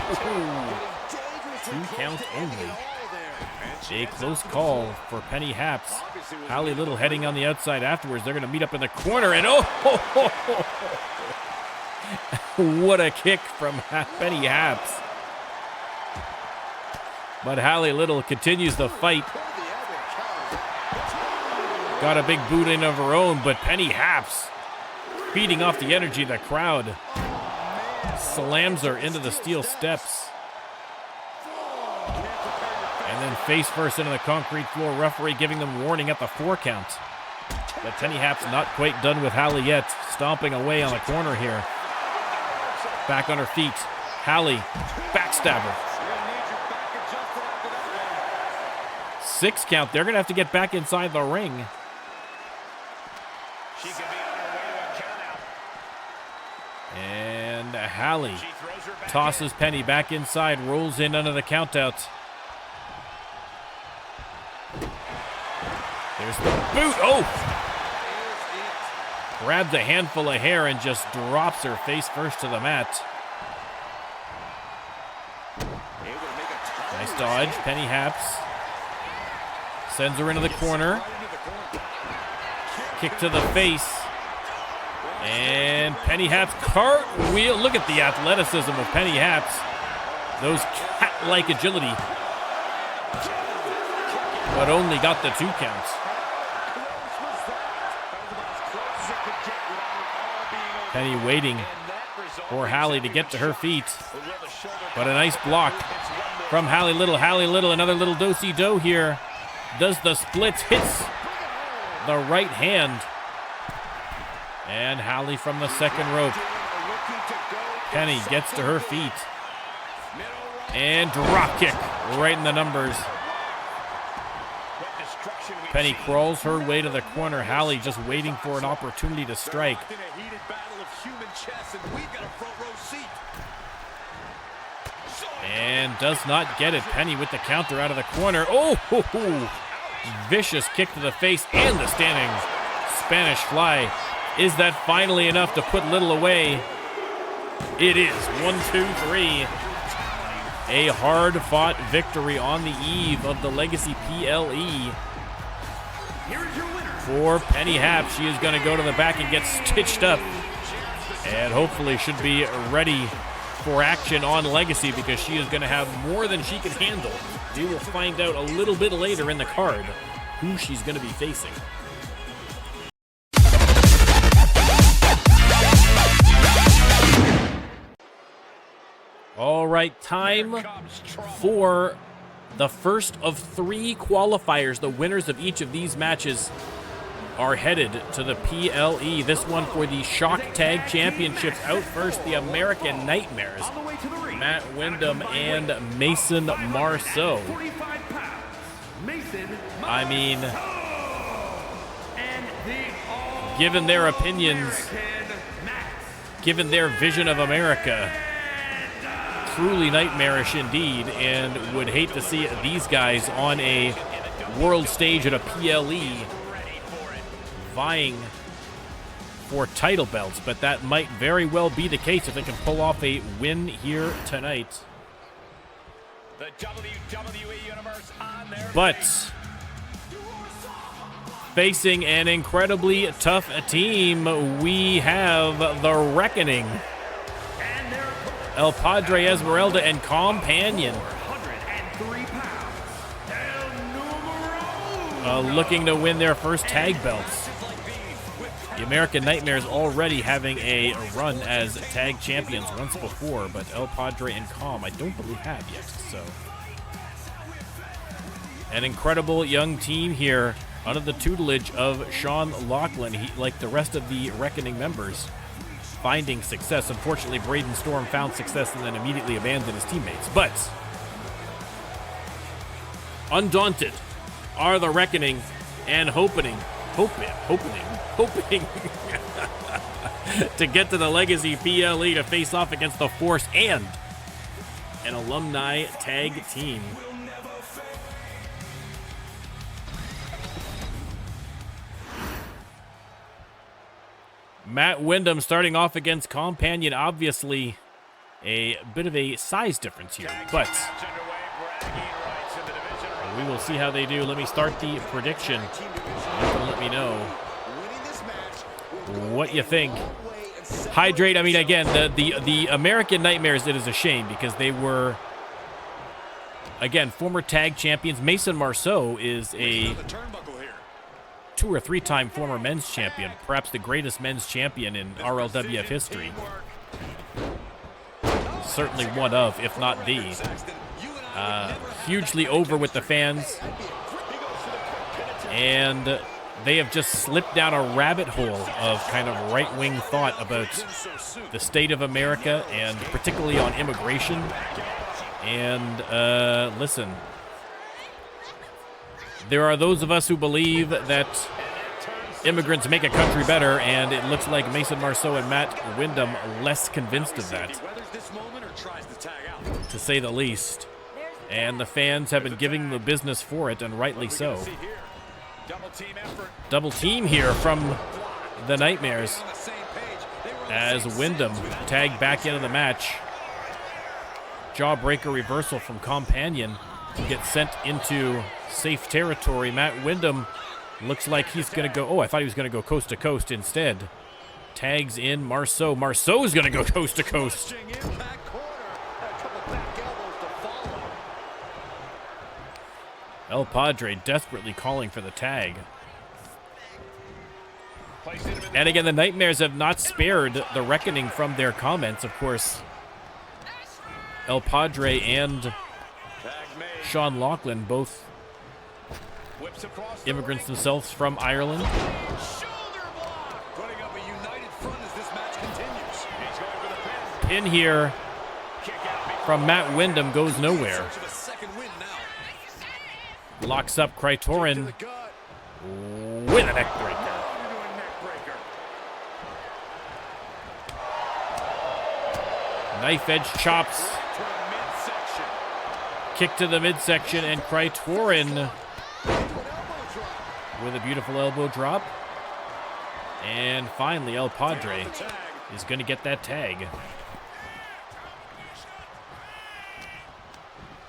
2 count only. A close call for Penny Haps. Hallie Little heading on the outside afterwards. They're going to meet up in the corner, and oh, what a kick from Penny Haps. But Hallie Little continues the fight. Got a big boot in of her own, but Penny Haps feeding off the energy of the crowd. Slams her into the steel steps. And then face first into the concrete floor. Referee giving them warning at the 4 count. But Penny Haps not quite done with Hallie yet. Stomping away on the corner here. Back on her feet. Hallie, backstabber. 6 count. They're going to have to get back inside the ring. And Hallie tosses Penny back inside. Rolls in under the countout. There's the boot. Oh! Grabs a handful of hair and just drops her face first to the mat. Nice dodge. Penny Haps sends her into the corner. Kick to the face. And Penny Haps cartwheel. Look at the athleticism of Penny Haps. Those cat-like agility. But only got the 2 counts. Penny waiting for Hallie to get to her feet. But a nice block from Hallie Little. Hallie Little, another little do-si-do here. Does the splits, hits the right hand. And Hallie from the second rope. Penny gets to her feet. And drop kick right in the numbers. Penny crawls her way to the corner. Hallie just waiting for an opportunity to strike. And does not get it. Penny with the counter out of the corner. Oh, ho, ho. Vicious kick to the face and the standing Spanish fly. Is that finally enough to put Little away? It is. 1, 2, 3. A hard-fought victory on the eve of the Legacy PLE. For Penny Haps, she is going to go to the back and get stitched up. And hopefully should be ready for action on Legacy because she is going to have more than she can handle. We will find out a little bit later in the card who she's going to be facing. All right, time for the first of 3 qualifiers. The winners of each of these matches are headed to the PLE. This one for the Shock Tag Championships. Out first, the American Nightmares, Matt Windham and Mason Marceau. I mean, given their opinions, given their vision of America, truly nightmarish indeed, and would hate to see these guys on a world stage at a PLE vying for title belts, but that might very well be the case if they can pull off a win here tonight. The WWE Universe on their But facing an incredibly tough team, we have the Reckoning. El Padre Esmeralda and Companion looking to win their first tag belts. The American Nightmares already having a run as tag champions once before, but El Padre and Com I don't believe have yet. So an incredible young team here under the tutelage of Sean Lachlan. He, like the rest of the Reckoning members, finding success. Unfortunately, Braden Storm found success and then immediately abandoned his teammates. But undaunted are the Reckoning and hoping to get to the Legacy PLE to face off against the Force and an alumni tag team. Matt Windham starting off against Companion. Obviously a bit of a size difference here, but we will see how they do. Let me start the prediction. You can let me know what you think. Hydrate, I mean, again, the American Nightmares, it is a shame because they were, again, former tag champions. Mason Marceau is a 2 or 3 time former men's champion, perhaps the greatest men's champion in RLWF history. Certainly one of, if not the. Hugely over with the fans. And they have just slipped down a rabbit hole of kind of right-wing thought about the state of America and particularly on immigration. And listen, there are those of us who believe that immigrants make a country better, and it looks like Mason Marceau and Matt Windham less convinced of that, to say the least. And the fans have been giving the business for it, and rightly so. Double team here from the Nightmares as Windham tagged back into the match. Jawbreaker reversal from Companion gets sent into safe territory. Matt Windham looks like he's going to go... Oh, I thought he was going to go coast to coast instead. Tags in Marceau. Marceau is going to go coast to coast. El Padre desperately calling for the tag. And again, the Nightmares have not spared the Reckoning from their comments. Of course, El Padre and Sean Lachlan, both immigrants themselves from Ireland. Pin here from Matt Windham goes nowhere. Locks up Krytorin with a neck breaker. Knife edge chops. Kick to the midsection, and Krytorin with a beautiful elbow drop. And finally, El Padre is going to get that tag.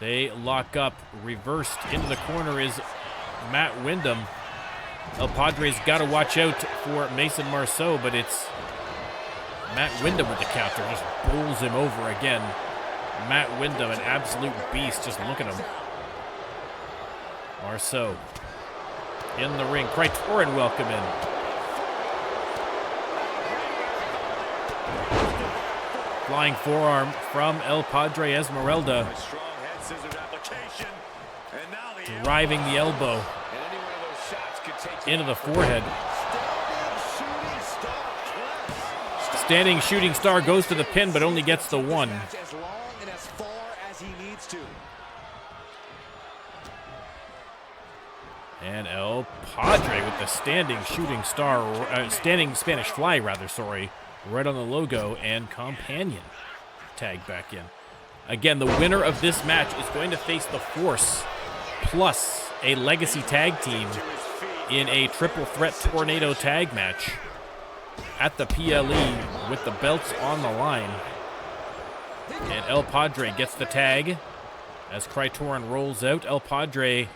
They lock up. Reversed into the corner is Matt Windham. El Padre's got to watch out for Mason Marceau, but it's Matt Windham with the counter, just bowls him over again. Matt Windham, an absolute beast. Just look at him. Marceau in the ring. Critorin welcome in. Flying forearm from El Padre Esmeralda. Driving the elbow into the forehead. Standing shooting star goes to the pin, but only gets the one. And El Padre with the standing shooting star, standing Spanish fly rather, sorry, right on the logo, and Companion tag back in. Again, the winner of this match is going to face the Force plus a Legacy tag team in a triple threat tornado tag match at the PLE with the belts on the line. And El Padre gets the tag as Critorin rolls out. El Padre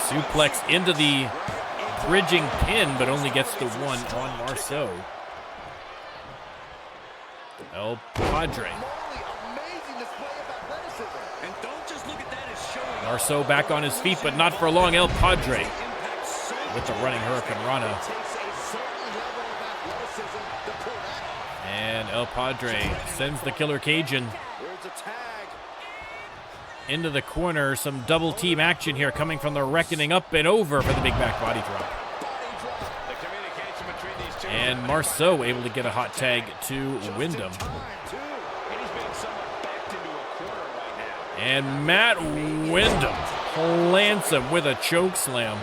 suplex into the bridging pin, but only gets the one on Marceau. El Padre. Marceau back on his feet, but not for long. El Padre with the running Hurricane Rana. And El Padre sends the Killer Cajun into the corner. Some double team action here coming from the Reckoning, up and over for the big back body drop. And Marceau able to get a hot tag to Windham. And Matt Windham plants him with a choke slam.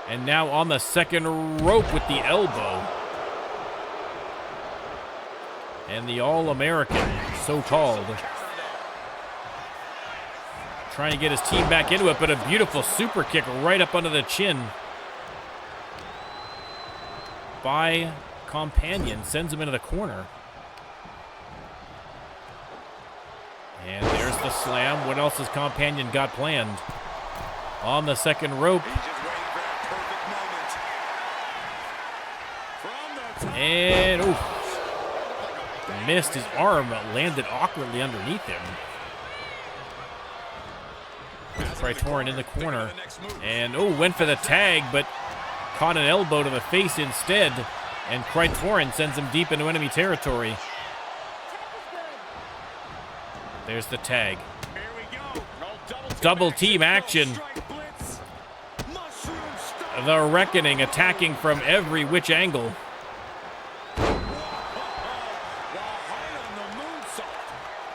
And now on the second rope with the elbow. And the All-American, so-called, trying to get his team back into it, but a beautiful super kick right up under the chin by Companion. Sends him into the corner. And there's the slam. What else has Companion got planned? On the second rope. And, oof. Missed. His arm landed awkwardly underneath him. Critorin in the corner. And, oh, went for the tag, but caught an elbow to the face instead. And Critorin sends him deep into enemy territory. There's the tag. Double team action. The Reckoning attacking from every which angle.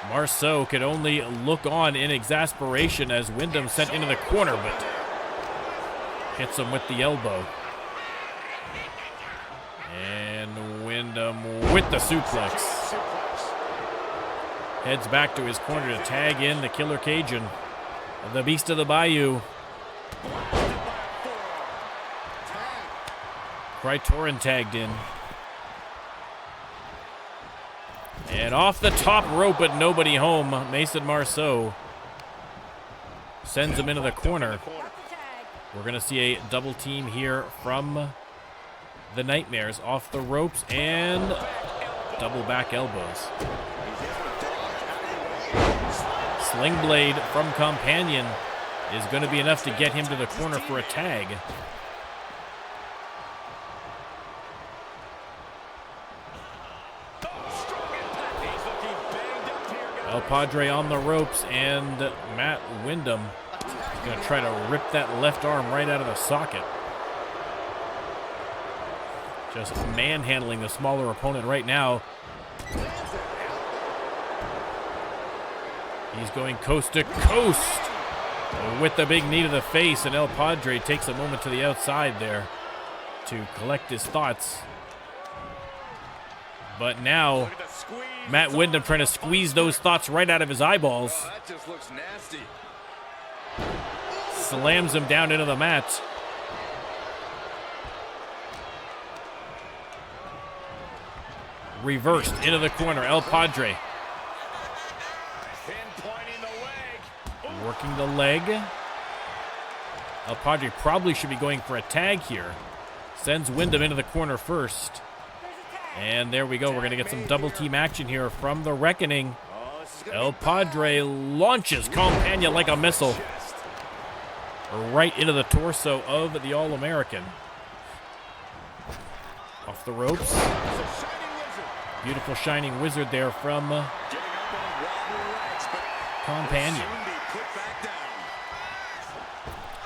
Marceau could only look on in exasperation as Windham sent into the corner, but hits him with the elbow. And Windham with the suplex. Heads back to his corner to tag in the Killer Cajun, the Beast of the Bayou. Critorin tagged in. And off the top rope, but nobody home. Mason Marceau sends him into the corner. We're going to see a double team here from the Nightmares off the ropes and double back elbows. Sling blade from Companion is going to be enough to get him to the corner for a tag. El Padre on the ropes, and Matt Windham is going to try to rip that left arm right out of the socket. Just manhandling the smaller opponent right now. He's going coast to coast with the big knee to the face, and El Padre takes a moment to the outside there to collect his thoughts. But now, Matt Windham trying to squeeze those thoughts right out of his eyeballs. Oh, that just looks nasty. Slams him down into the mat. Reversed into the corner. El Padre. Working the leg. El Padre probably should be going for a tag here. Sends Windham into the corner first. And there we go. We're going to get some double team action here from the Reckoning. El Padre launches Compania like a missile right into the torso of the All-American. Off the ropes. Beautiful Shining Wizard there from Companion.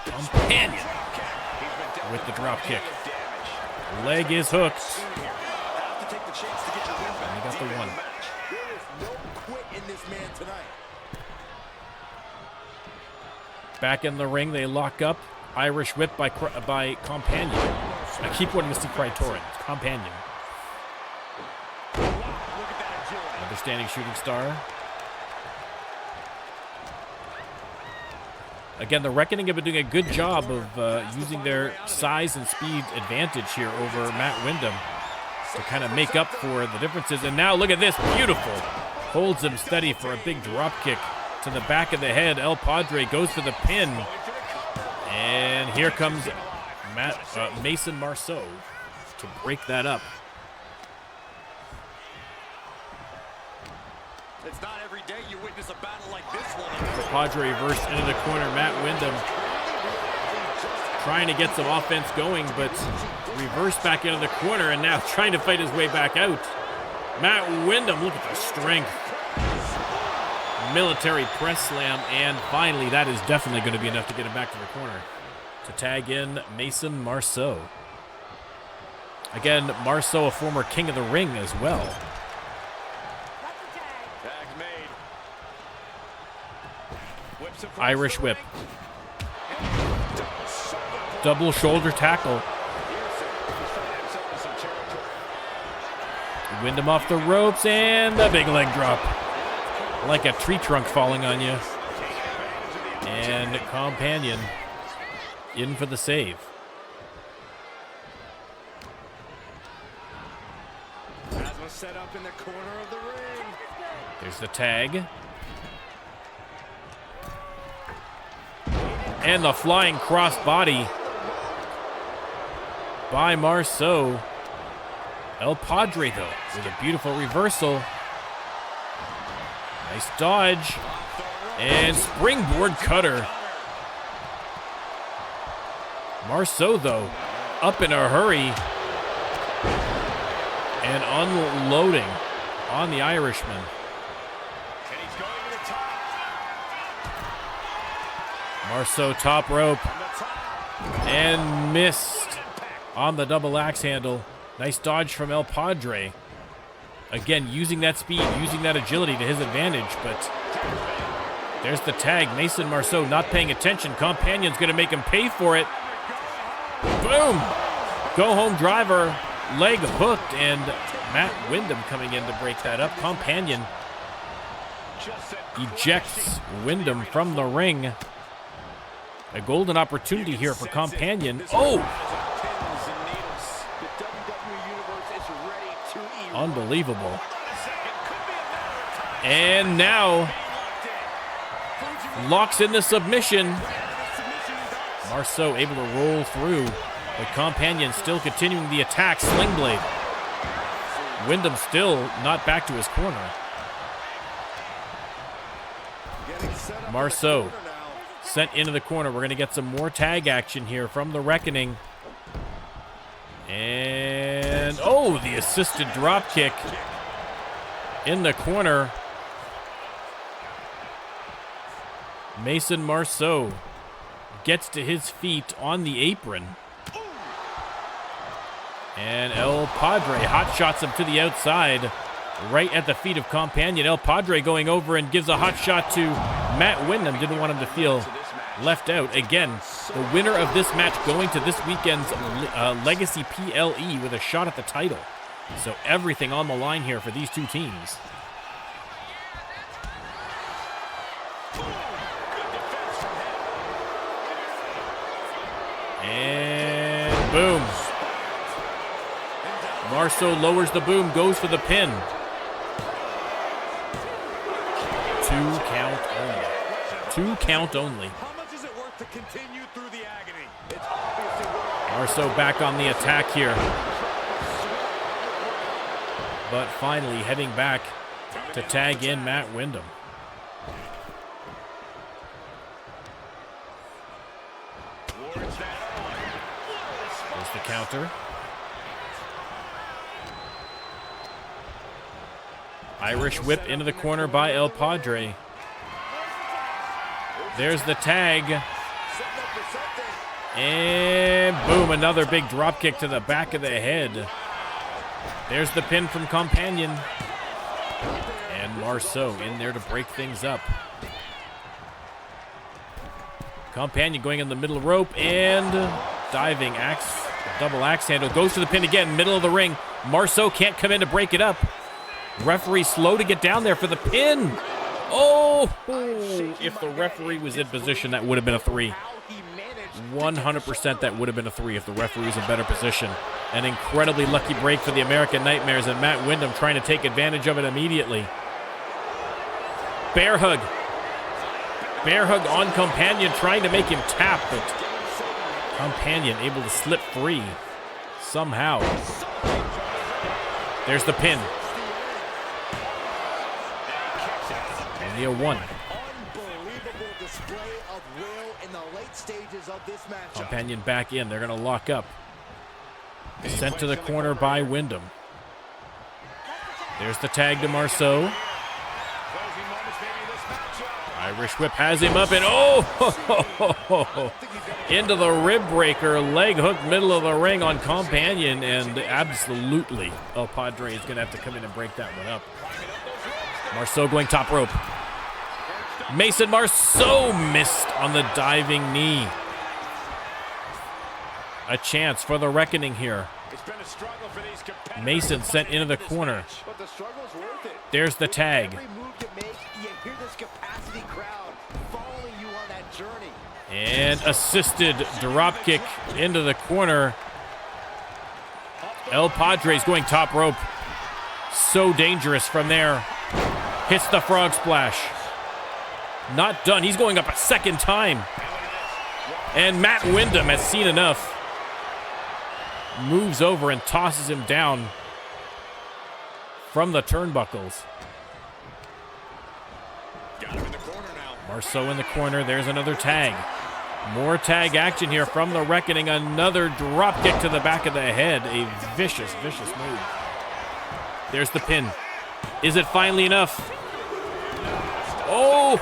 Companion with the drop kick. Leg is hooked. And he got the one. There is no quit in this man tonight. Back in the ring, they lock up. Irish whip by Companion. I keep wanting to see Criterion. Companion. Another standing shooting star. Again, the Reckoning have been doing a good job of using their size and speed advantage here over Matt Windham to kind of make up for the differences. And now look at this, beautiful. Holds him steady for a big drop kick to the back of the head. El Padre goes for the pin. And here comes Mason Marceau to break that up. It's not every day you witness a battle like this one. Padre reversed into the corner. Matt Windham trying to get some offense going, but reversed back into the corner and now trying to fight his way back out. Matt Windham, look at the strength. Military press slam, and finally that is definitely going to be enough to get him back to the corner to tag in Mason Marceau. Again, Marceau, a former king of the ring as well. Irish whip. Double shoulder tackle. Windham off the ropes and the big leg drop. Like a tree trunk falling on you. And Companion in for the save. Set up in the corner of the ring. There's the tag. And the flying crossbody by Marceau. El Padre, though, with a beautiful reversal. Nice dodge. And springboard cutter. Marceau, though, up in a hurry. And unloading on the Irishman. Marceau top rope. And missed on the double axe handle. Nice dodge from El Padre. Again, using that speed, using that agility to his advantage, but there's the tag. Mason Marceau not paying attention. Companion's going to make him pay for it. Boom! Go home driver. Leg hooked, and Matt Windham coming in to break that up. Companion ejects Windham from the ring. A golden opportunity here for Companion. Oh! Unbelievable. And now locks in the submission. Marceau able to roll through. The Companion still continuing the attack. Sling blade. Windham still not back to his corner. Marceau sent into the corner. We're going to get some more tag action here from the Reckoning. And, oh, the assisted drop kick in the corner. Mason Marceau gets to his feet on the apron. And El Padre hot shots him to the outside, right at the feet of Companion. El Padre going over and gives a hot shot to Matt Windham. Didn't want him to feel left out. Again, the winner of this match going to this weekend's Legacy PLE with a shot at the title. So everything on the line here for these two teams. And boom. Marceau lowers the boom, goes for the pin. 2 count only. 2 count only. How much is it worth to continue through the agony? It's obviously worth Marceau back on the attack here. but finally heading back to tag in Matt Windham. There's the counter. Irish whip into the corner by El Padre. There's the tag. And boom, another big drop kick to the back of the head. There's the pin from Companion. And Marceau in there to break things up. Companion going in the middle rope and diving axe, double axe handle. Goes to the pin again, middle of the ring. Marceau can't come in to break it up. Referee slow to get down there for the pin. Oh, if the referee was in position, that would have been a 3. 100% that would have been a 3 if the referee was in better position. An incredibly lucky break for the American Nightmares, and Matt Windham trying to take advantage of it immediately. Bear hug. Bear hug on Companion, trying to make him tap, but Companion able to slip free somehow. There's the pin. Only a 1. Companion back in. They're going to lock up. Sent to the corner by Windham. There's the tag to Marceau. Irish whip has him up and into the rib breaker. Leg hook middle of the ring on Companion, and absolutely El Padre is going to have to come in and break that one up. Marceau going top rope. Mason Marceau missed on the diving knee. A chance for the reckoning here. Mason sent into the corner. There's the tag. And assisted drop kick into the corner. El Padre's going top rope. So dangerous from there. Hits the frog splash. Not done. He's going up a second time. And Matt Windham has seen enough. Moves over and tosses him down from the turnbuckles. Marceau in the corner. There's another tag. More tag action here from the Reckoning. Another drop kick to the back of the head. A vicious, vicious move. There's the pin. Is it finally enough? Oh!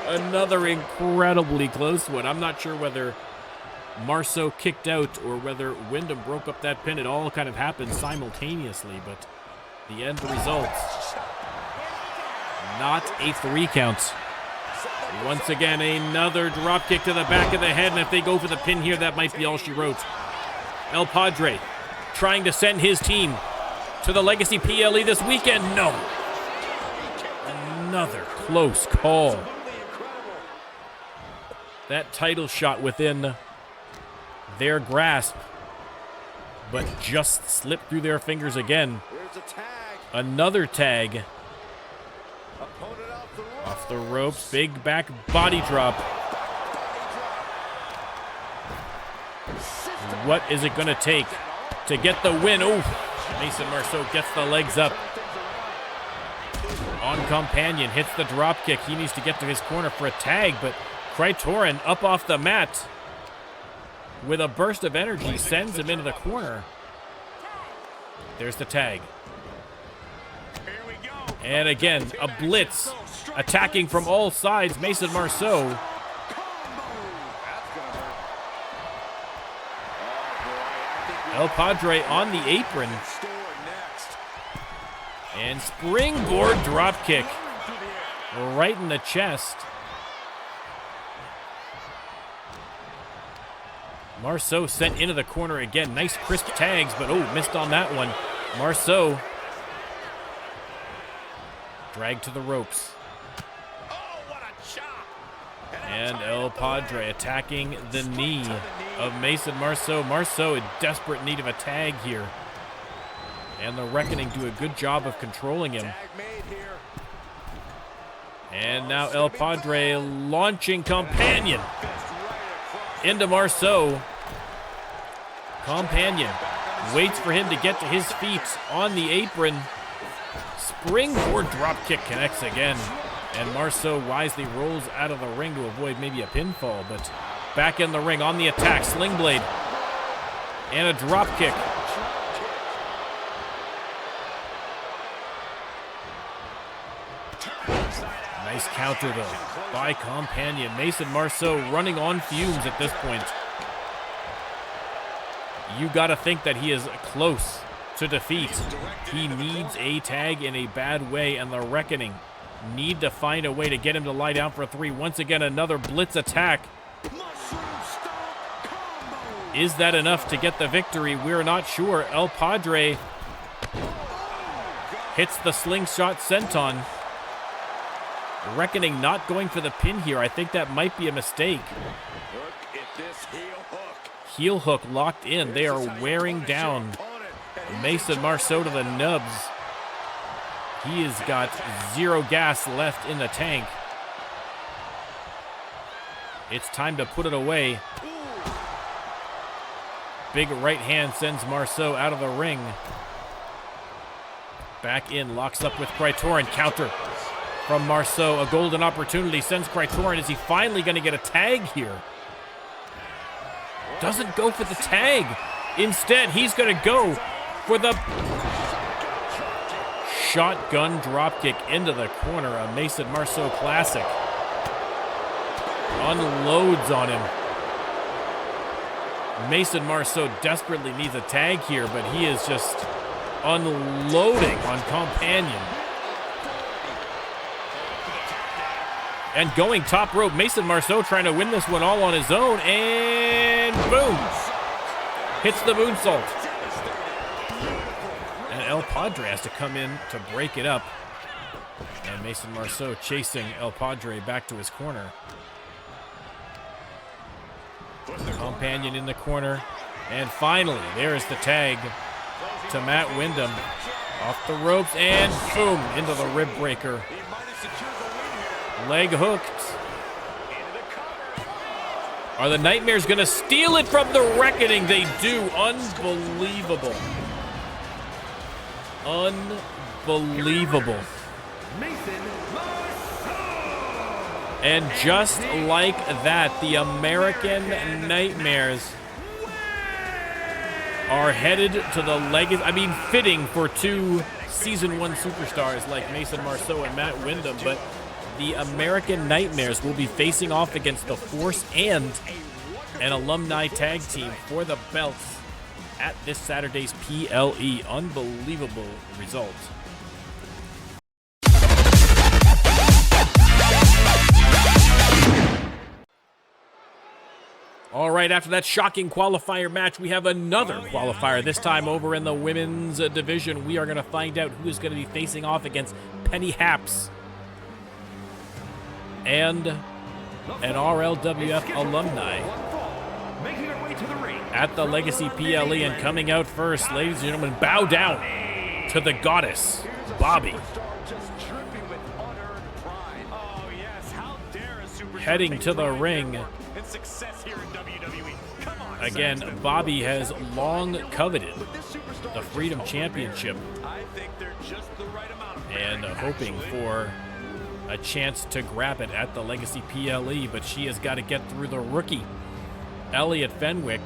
Another incredibly close one. I'm not sure whether Marceau kicked out or whether Windham broke up that pin. It all kind of happened simultaneously, but the end result, not a 3 count. Once again, another drop kick to the back of the head, and if they go for the pin here, that might be all she wrote. El Padre trying to send his team to the Legacy PLE this weekend. No. Another close call. That title shot within their grasp, but just slipped through their fingers again. Another tag. Off the ropes, big back body drop. What is it going to take to get the win? Oh, Mason Marceau gets the legs up. On Companion, hits the drop kick. He needs to get to his corner for a tag, but Krytorin up off the mat with a burst of energy sends him into the corner. There's the tag. And again, a blitz attacking from all sides. Mason Marceau. El Padre on the apron. And springboard drop kick right in the chest. Marceau sent into the corner again. Nice crisp tags, but missed on that one. Marceau dragged to the ropes. And El Padre attacking the knee of Mason Marceau. Marceau in desperate need of a tag here. And the Reckoning do a good job of controlling him. And now El Padre launching Companion into Marceau. Companion Waits for him to get to his feet on the apron. Springboard dropkick connects again. And Marceau wisely rolls out of the ring to avoid maybe a pinfall, but back in the ring on the attack. Sling blade. And a dropkick. Nice counter, though, by Companion. Mason Marceau running on fumes at this point. You got to think that he is close to defeat. He needs a tag in a bad way, and the Reckoning need to find a way to get him to lie down for 3. Once again, another blitz attack. Is that enough to get the victory? We're not sure. El Padre hits the slingshot senton. Reckoning not going for the pin here. I think that might be a mistake. Look at this heel hook. Heel hook locked in. They are wearing down Mason Marceau to the nubs. He has got 0 gas left in the tank. It's time to put it away. Big right hand sends Marceau out of the ring. Back in, locks up with Krytorin. Counter from Marceau. A golden opportunity sends Krytorin. Is he finally going to get a tag here? Doesn't go for the tag. Instead, he's going to go for the shotgun dropkick into the corner. A Mason Marceau classic. Unloads on him. Mason Marceau desperately needs a tag here, but he is just unloading on Companion. And going top rope, Mason Marceau trying to win this one all on his own, and boom! Hits the moonsault. And El Padre has to come in to break it up. And Mason Marceau chasing El Padre back to his corner. Companion in the corner. And finally, there's the tag to Matt Windham. Off the ropes, and boom, into the rib breaker. Leg hooked. Are the Nightmares going to steal it from the Reckoning? They do. Unbelievable. Unbelievable. And just like that, the American Nightmares are headed to the Legacy. I mean, fitting for 2 Season 1 superstars like Mason Marceau and Matt Windham, but the American Nightmares will be facing off against the Force and an alumni tag team for the belts at this Saturday's PLE. Unbelievable result. All right, after that shocking qualifier match, we have another qualifier, this time over in the women's division. We are going to find out who is going to be facing off against Penny Haps and an RLWF alumni at the Legacy PLE. And coming out first, ladies and gentlemen, bow down to the goddess, Bobbie. Heading to the ring. Again, Bobbie has long coveted the Freedom Championship and hoping for a chance to grab it at the Legacy PLE, but she has got to get through the rookie, Elliot Fenwick,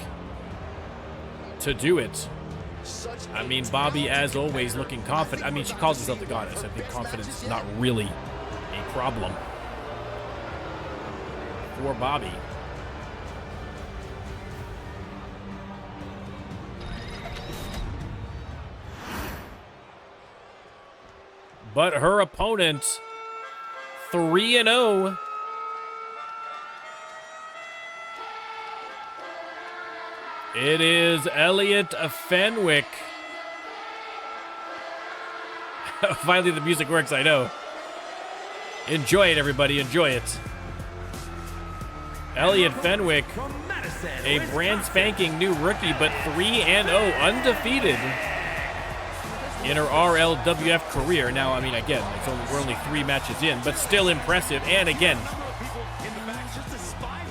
to do it. I mean, Bobbie, as always, looking confident. I mean, she calls herself the goddess. I think confidence is not really a problem for Bobbie. But her opponent, 3-0. It is Elliot Fenwick. Finally, the music works, I know. Enjoy it, everybody. Enjoy it. Elliot Fenwick, a brand spanking new rookie, but 3-0, undefeated in her RLWF career. Now, I mean, again, we're only 3 matches in, but still impressive. And again,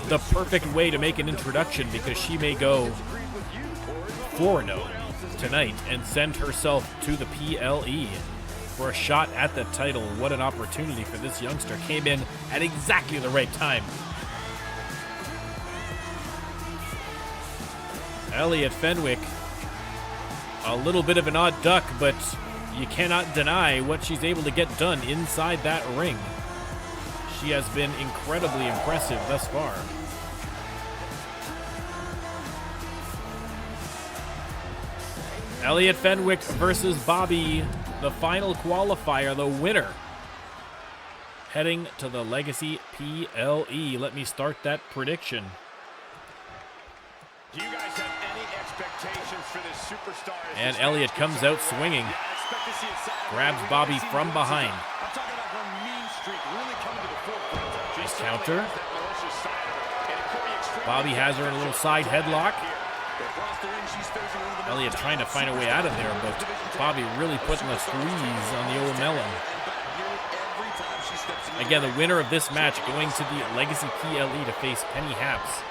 the perfect way to make an introduction, because she may go 4-0 tonight and send herself to the PLE for a shot at the title. What an opportunity for this youngster. Came in at exactly the right time. Elliot Fenwick, a little bit of an odd duck, but you cannot deny what she's able to get done inside that ring. She has been incredibly impressive thus far. Elliot Fenwick versus Bobbie, the final qualifier, the winner, heading to the Legacy PLE. Let me start that prediction. Do you guys have any expectations for this superstar? And Elliot comes out swinging, grabs Bobbie from behind. I'm talking about her mean streak really coming to the forefront. Nice counter. Bobbie has her in a little side headlock. Elliot trying to find a way out of there, but Bobbie really putting a squeeze on the old melon. Again, the winner of this match going to the Legacy PLE to face Penny Haps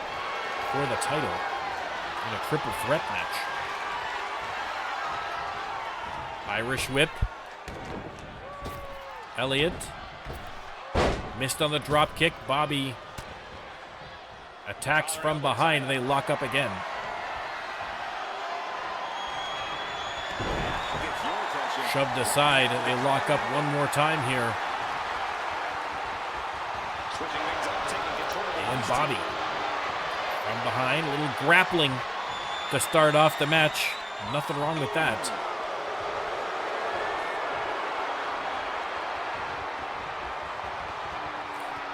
for the title in a triple threat match. Irish whip. Elliot missed on the drop kick. Bobbie attacks from behind, and they lock up again. Shoved aside, they lock up one more time here. And Bobbie from behind, a little grappling to start off the match. Nothing wrong with that.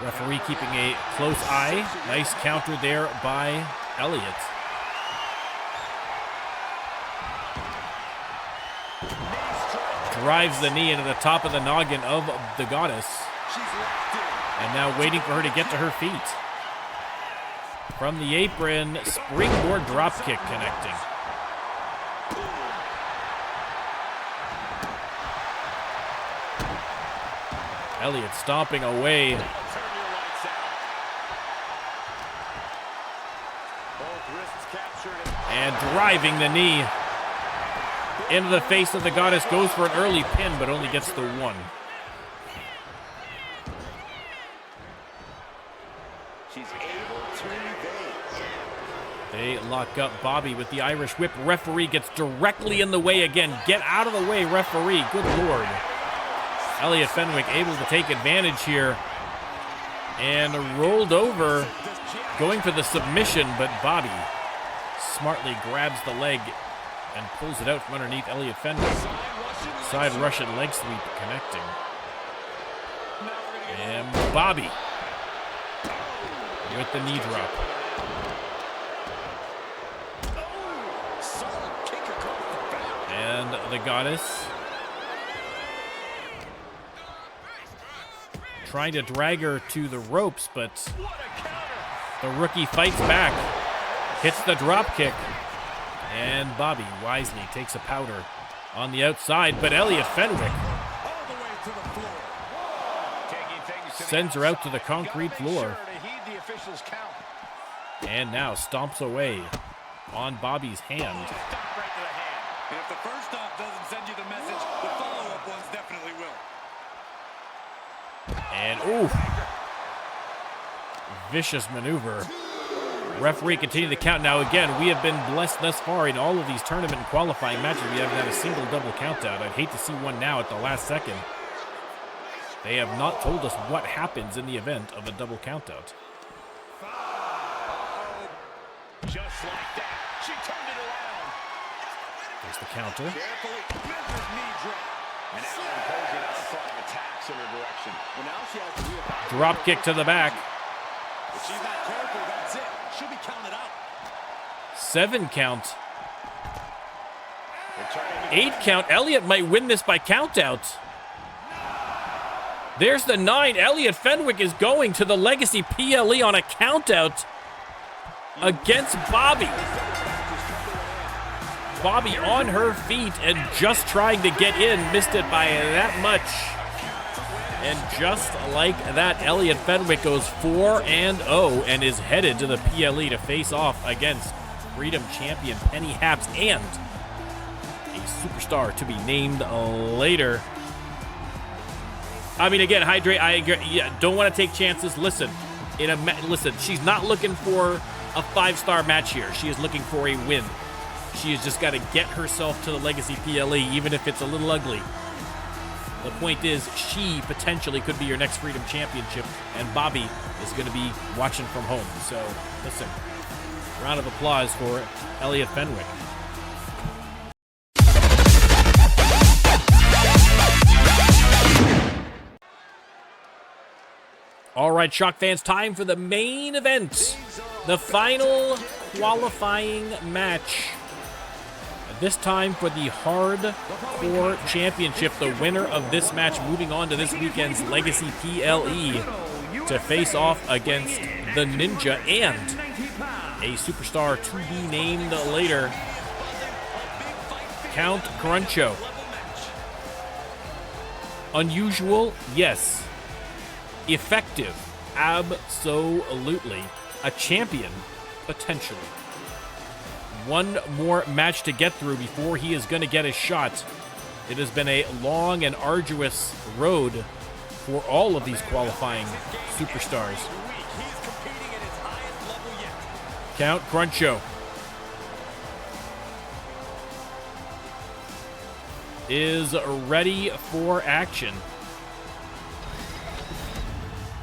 Referee keeping a close eye. Nice counter there by Elliot. Drives the knee into the top of the noggin of the goddess. And now waiting for her to get to her feet. From the apron, springboard dropkick connecting. Elliot stomping away. And driving the knee into the face of the goddess. Goes for an early pin, but only gets the one. She's able to evade. They lock up Bobbie with the Irish whip. Referee gets directly in the way again. Get out of the way, referee. Good Lord. Elliot Fenwick able to take advantage here. And rolled over, going for the submission, but Bobbie smartly grabs the leg and pulls it out from underneath Elliot Fenwick. Side Russian leg sweep connecting. And Bobbie with the knee drop. And the goddess trying to drag her to the ropes, but the rookie fights back. Hits the drop kick. And Bobbie wisely takes a powder on the outside, but Elliot Fenwick sends her out to the concrete floor. And now stomps away on Bobbie's hand. And if the first stop doesn't send you the message, the follow-up ones definitely will. And ooh, vicious maneuver. Referee continue the count. Now again, we have been blessed thus far in all of these tournament and qualifying matches. We haven't had a single double count out. I'd hate to see one now at the last second. They have not told us what happens in the event of a double count out. Just like that, she turned it around. There's the counter. And now imposing onslaught of attacks in her direction. Well, now she has to do it. Drop kick to the back. If she's not careful, that's it. She'll be counted out. 7 count. 8 count. Elliot might win this by count out. There's the 9. Elliot Fenwick is going to the Legacy PLE on a count out against Bobbie. Bobbie on her feet and just trying to get in. Missed it by that much. And just like that, Elliot Fenwick goes 4-0 and is headed to the PLE to face off against Freedom Champion Penny Haps and a superstar to be named later. I mean, again, Hydrate, I agree. Yeah, don't want to take chances. Listen, listen, she's not looking for a 5-star match here. She is looking for a win. She has just got to get herself to the Legacy PLE, even if it's a little ugly. The point is, she potentially could be your next Freedom Championship, and Bobbie is going to be watching from home. So, listen, round of applause for Elliot Fenwick. All right, Shock fans, time for the main event. The final qualifying match. This time for the Hardcore Championship. The winner of this match moving on to this weekend's Legacy PLE to face off against the Ninja and a superstar to be named later, Count Cruncho. Unusual? Yes. Effective? Absolutely. A champion? Potentially. One more match to get through before he is going to get a shot. It has been a long and arduous road for all of these qualifying superstars. Count Cruncho is ready for action.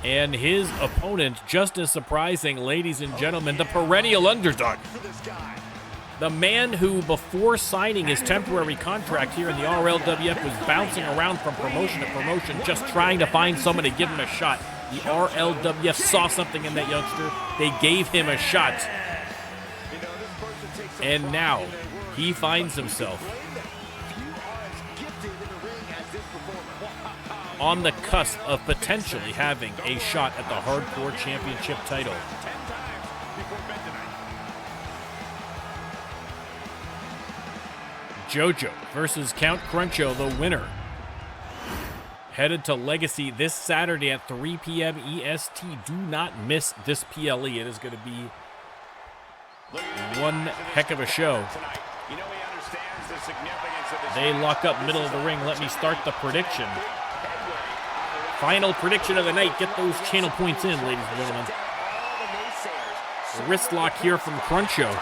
And his opponent, just as surprising, ladies and gentlemen, the perennial underdog. The man who, before signing his temporary contract here in the RLWF, was bouncing around from promotion to promotion, just trying to find someone to give him a shot. The RLWF saw something in that youngster. They gave him a shot. And now, he finds himself on the cusp of potentially having a shot at the Hardcore Championship title. JoJo versus Count Cruncho, the winner. Headed to Legacy this Saturday at 3 p.m. EST. Do not miss this PLE. It is going to be one heck of a show. They lock up middle of the ring. Let me start the prediction. Final prediction of the night. Get those channel points in, ladies and gentlemen. Wrist lock here from Cruncho.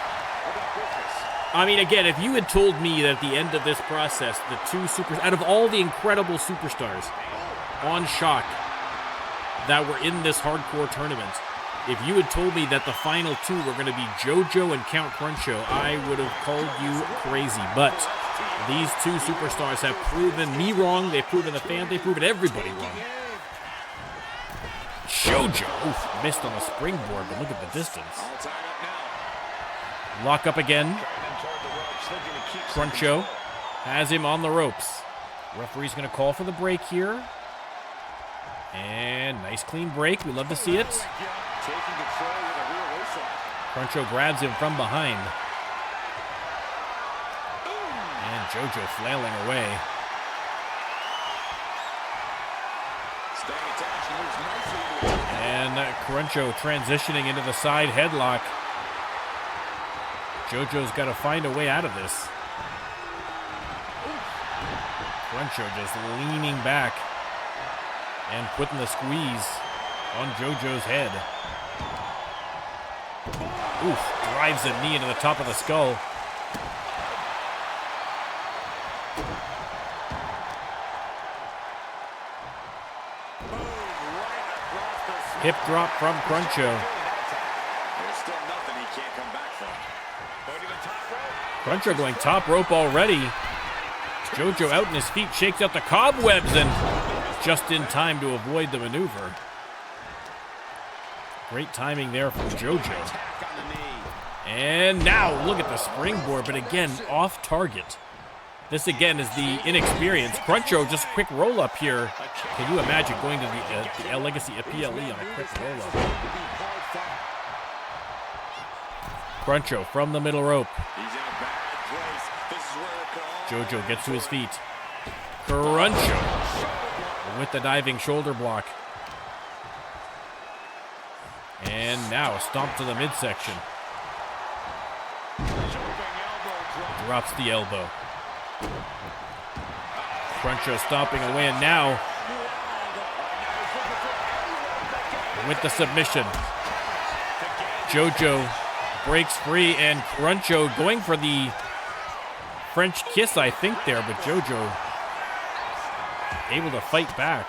I mean, again, if you had told me that at the end of this process, the two out of all the incredible superstars on Shock that were in this hardcore tournament, if you had told me that the final two were going to be JoJo and Count Cruncho, I would have called you crazy. But these two superstars have proven me wrong. They've proven the fan. They've proven everybody wrong. JoJo, oof, missed on the springboard, but look at the distance. Lock up again. Cruncho has him on the ropes. Referee's going to call for the break here. And nice clean break. We love to see it. Cruncho grabs him from behind. And JoJo flailing away. And Cruncho transitioning into the side headlock. JoJo's got to find a way out of this. Cruncho just leaning back and putting the squeeze on JoJo's head. Oof, drives a knee into the top of the skull. Hip drop from Cruncho. Cruncho going top rope already. JoJo out in his feet, shakes out the cobwebs, and just in time to avoid the maneuver. Great timing there from JoJo. And now, look at the springboard, but again, off target. This again is the inexperience. Cruncho, just a quick roll-up here. Can you imagine going to the Legacy PLE on a quick roll-up? Cruncho from the middle rope. JoJo gets to his feet. Cruncho with the diving shoulder block. And now a stomp to the midsection. Drops the elbow. Cruncho stomping away, and now with the submission. JoJo breaks free, and Cruncho going for the French kiss, I think, there, but JoJo able to fight back.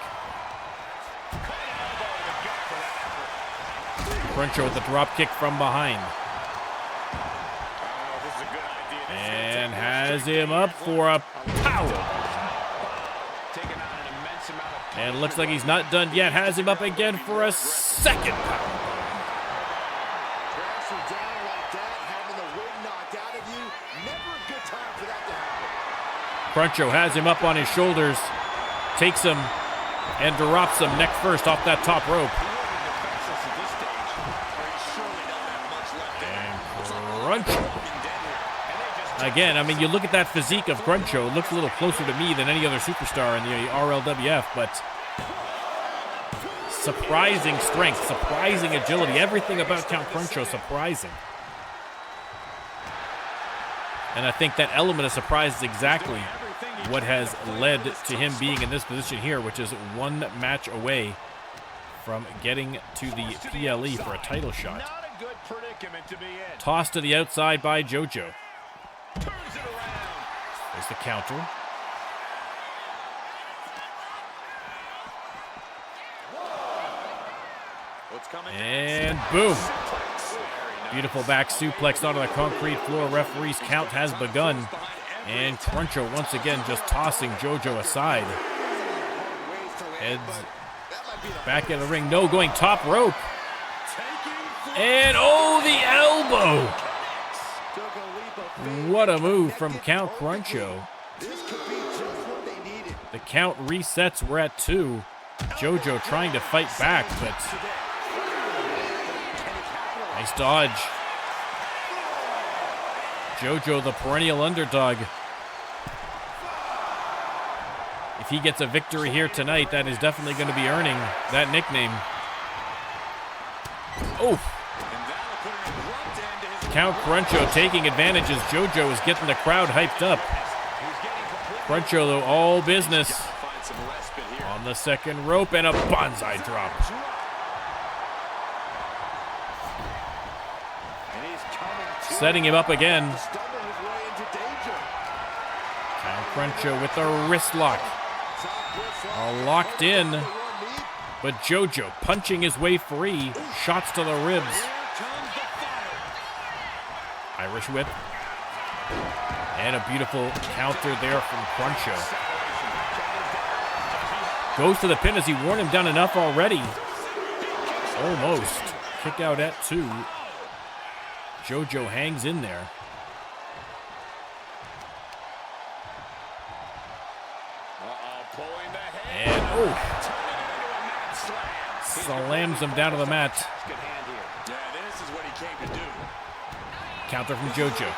Cruncho with the drop kick from behind. And has him up for a power. And looks like he's not done yet. Has him up again for a second power. Cruncho has him up on his shoulders, takes him, and drops him neck first off that top rope. And Cruncho. Again, I mean, you look at that physique of Cruncho, it looks a little closer to me than any other superstar in the RLWF, but surprising strength, surprising agility, everything about Count Cruncho surprising. And I think that element of surprise is exactly what has led to him being in this position here, which is one match away from getting to the PLE for a title shot. Tossed to the outside by JoJo. There's the counter. And boom. Beautiful back suplex onto the concrete floor. Referee's count has begun. And Cruncho once again just tossing JoJo aside. Heads back in the ring. No, going top rope. And oh, the elbow. What a move from Count Cruncho. The count resets. We're at 2. JoJo trying to fight back, but nice dodge. JoJo, the perennial underdog. If he gets a victory here tonight, that is definitely going to be earning that nickname. Oh. Count Cruncho taking advantage as JoJo is getting the crowd hyped up. Cruncho, though, all business. On the second rope, and a bonsai drop. Setting him up again. Count Cruncho with the wrist lock. All locked in. But JoJo punching his way free. Shots to the ribs. Irish whip. And a beautiful counter there from Cruncho. Goes to the pin. Has he worn him down enough already? Almost. Kick out at 2. JoJo hangs in there. And oh, slams him down to the mat. Counter from JoJo.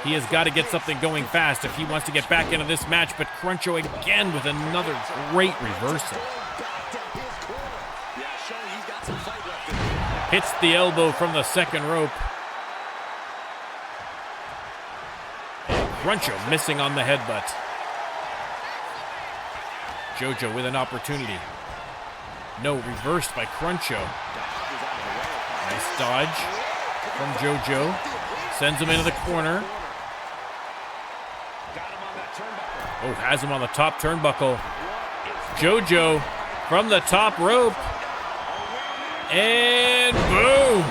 He has got to get something going fast if he wants to get back into this match, but Cruncho again with another great reversal. Hits the elbow from the second rope. And Cruncho missing on the headbutt. JoJo with an opportunity. No, reversed by Cruncho. Nice dodge from JoJo. Sends him into the corner. Oh, has him on the top turnbuckle. JoJo from the top rope. And boom!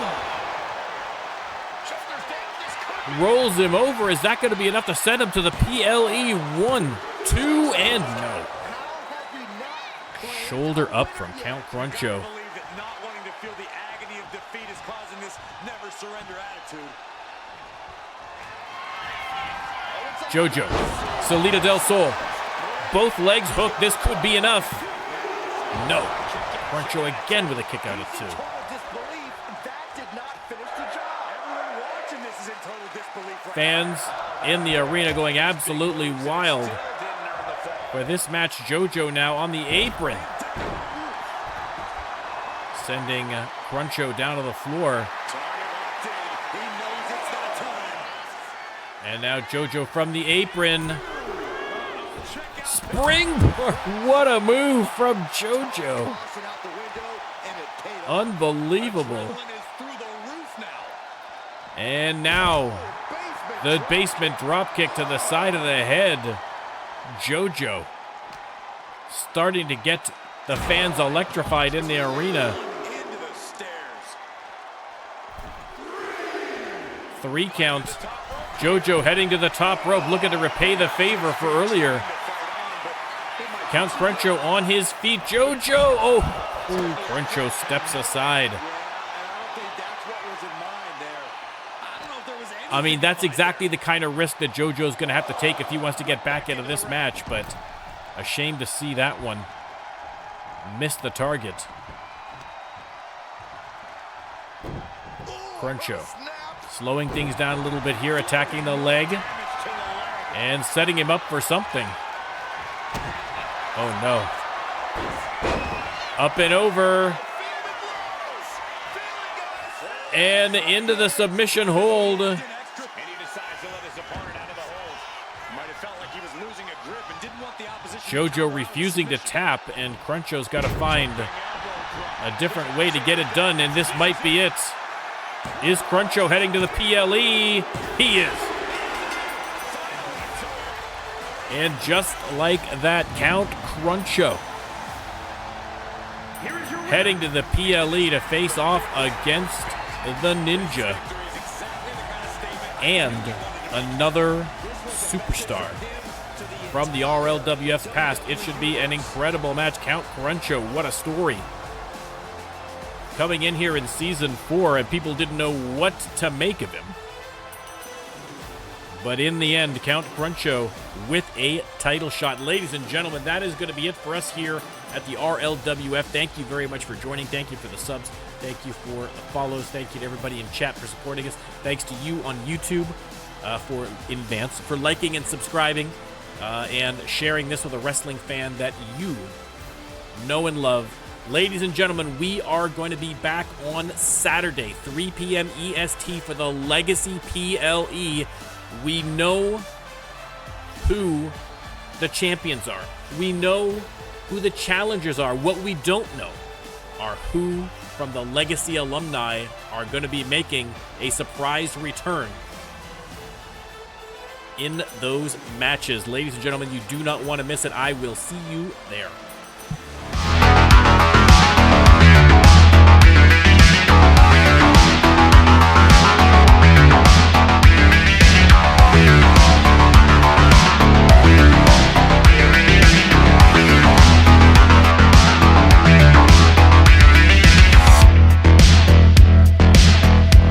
Rolls him over. Is that going to be enough to send him to the PLE? 1, 2, and no. Shoulder up from Count Cruncho. JoJo, Salida del Sol. Both legs hooked. This could be enough. No. Cruncho again with a kick out at 2. Fans in the arena going absolutely wild. For this match, JoJo now on the apron. Sending Cruncho down to the floor. And now JoJo from the apron. Springboard. What a move from JoJo. Unbelievable. And now the basement dropkick to the side of the head. JoJo starting to get the fans electrified in the arena. 3 count. JoJo heading to the top rope, looking to repay the favor for earlier. Count Cruncho on his feet. JoJo! Oh, Cruncho steps aside. I mean, that's exactly the kind of risk that JoJo's going to have to take if he wants to get back into this match, but a shame to see that one miss the target. Cruncho slowing things down a little bit here, attacking the leg and setting him up for something. Oh no. Up and over. And into the submission hold. JoJo refusing to tap, and Cruncho's got to find a different way to get it done, and this might be it. Is Cruncho heading to the PLE? He is. And just like that, Count Cruncho heading to the PLE to face off against the Ninja and another superstar from the RLWF's past. It should be an incredible match. Count Cruncho, what a story. Coming in here in Season 4, and people didn't know what to make of him. But in the end, Count Cruncho with a title shot. Ladies and gentlemen, that is going to be it for us here at the RLWF. Thank you very much for joining. Thank you for the subs. Thank you for the follows. Thank you to everybody in chat for supporting us. Thanks to you on YouTube in advance for liking and subscribing and sharing this with a wrestling fan that you know and love. Ladies and gentlemen, we are going to be back on Saturday, 3 p.m. EST for the Legacy PLE. We know who the champions are. We know who the challengers are. What we don't know are who from the Legacy alumni are going to be making a surprise return in those matches. Ladies and gentlemen, you do not want to miss it. I will see you there.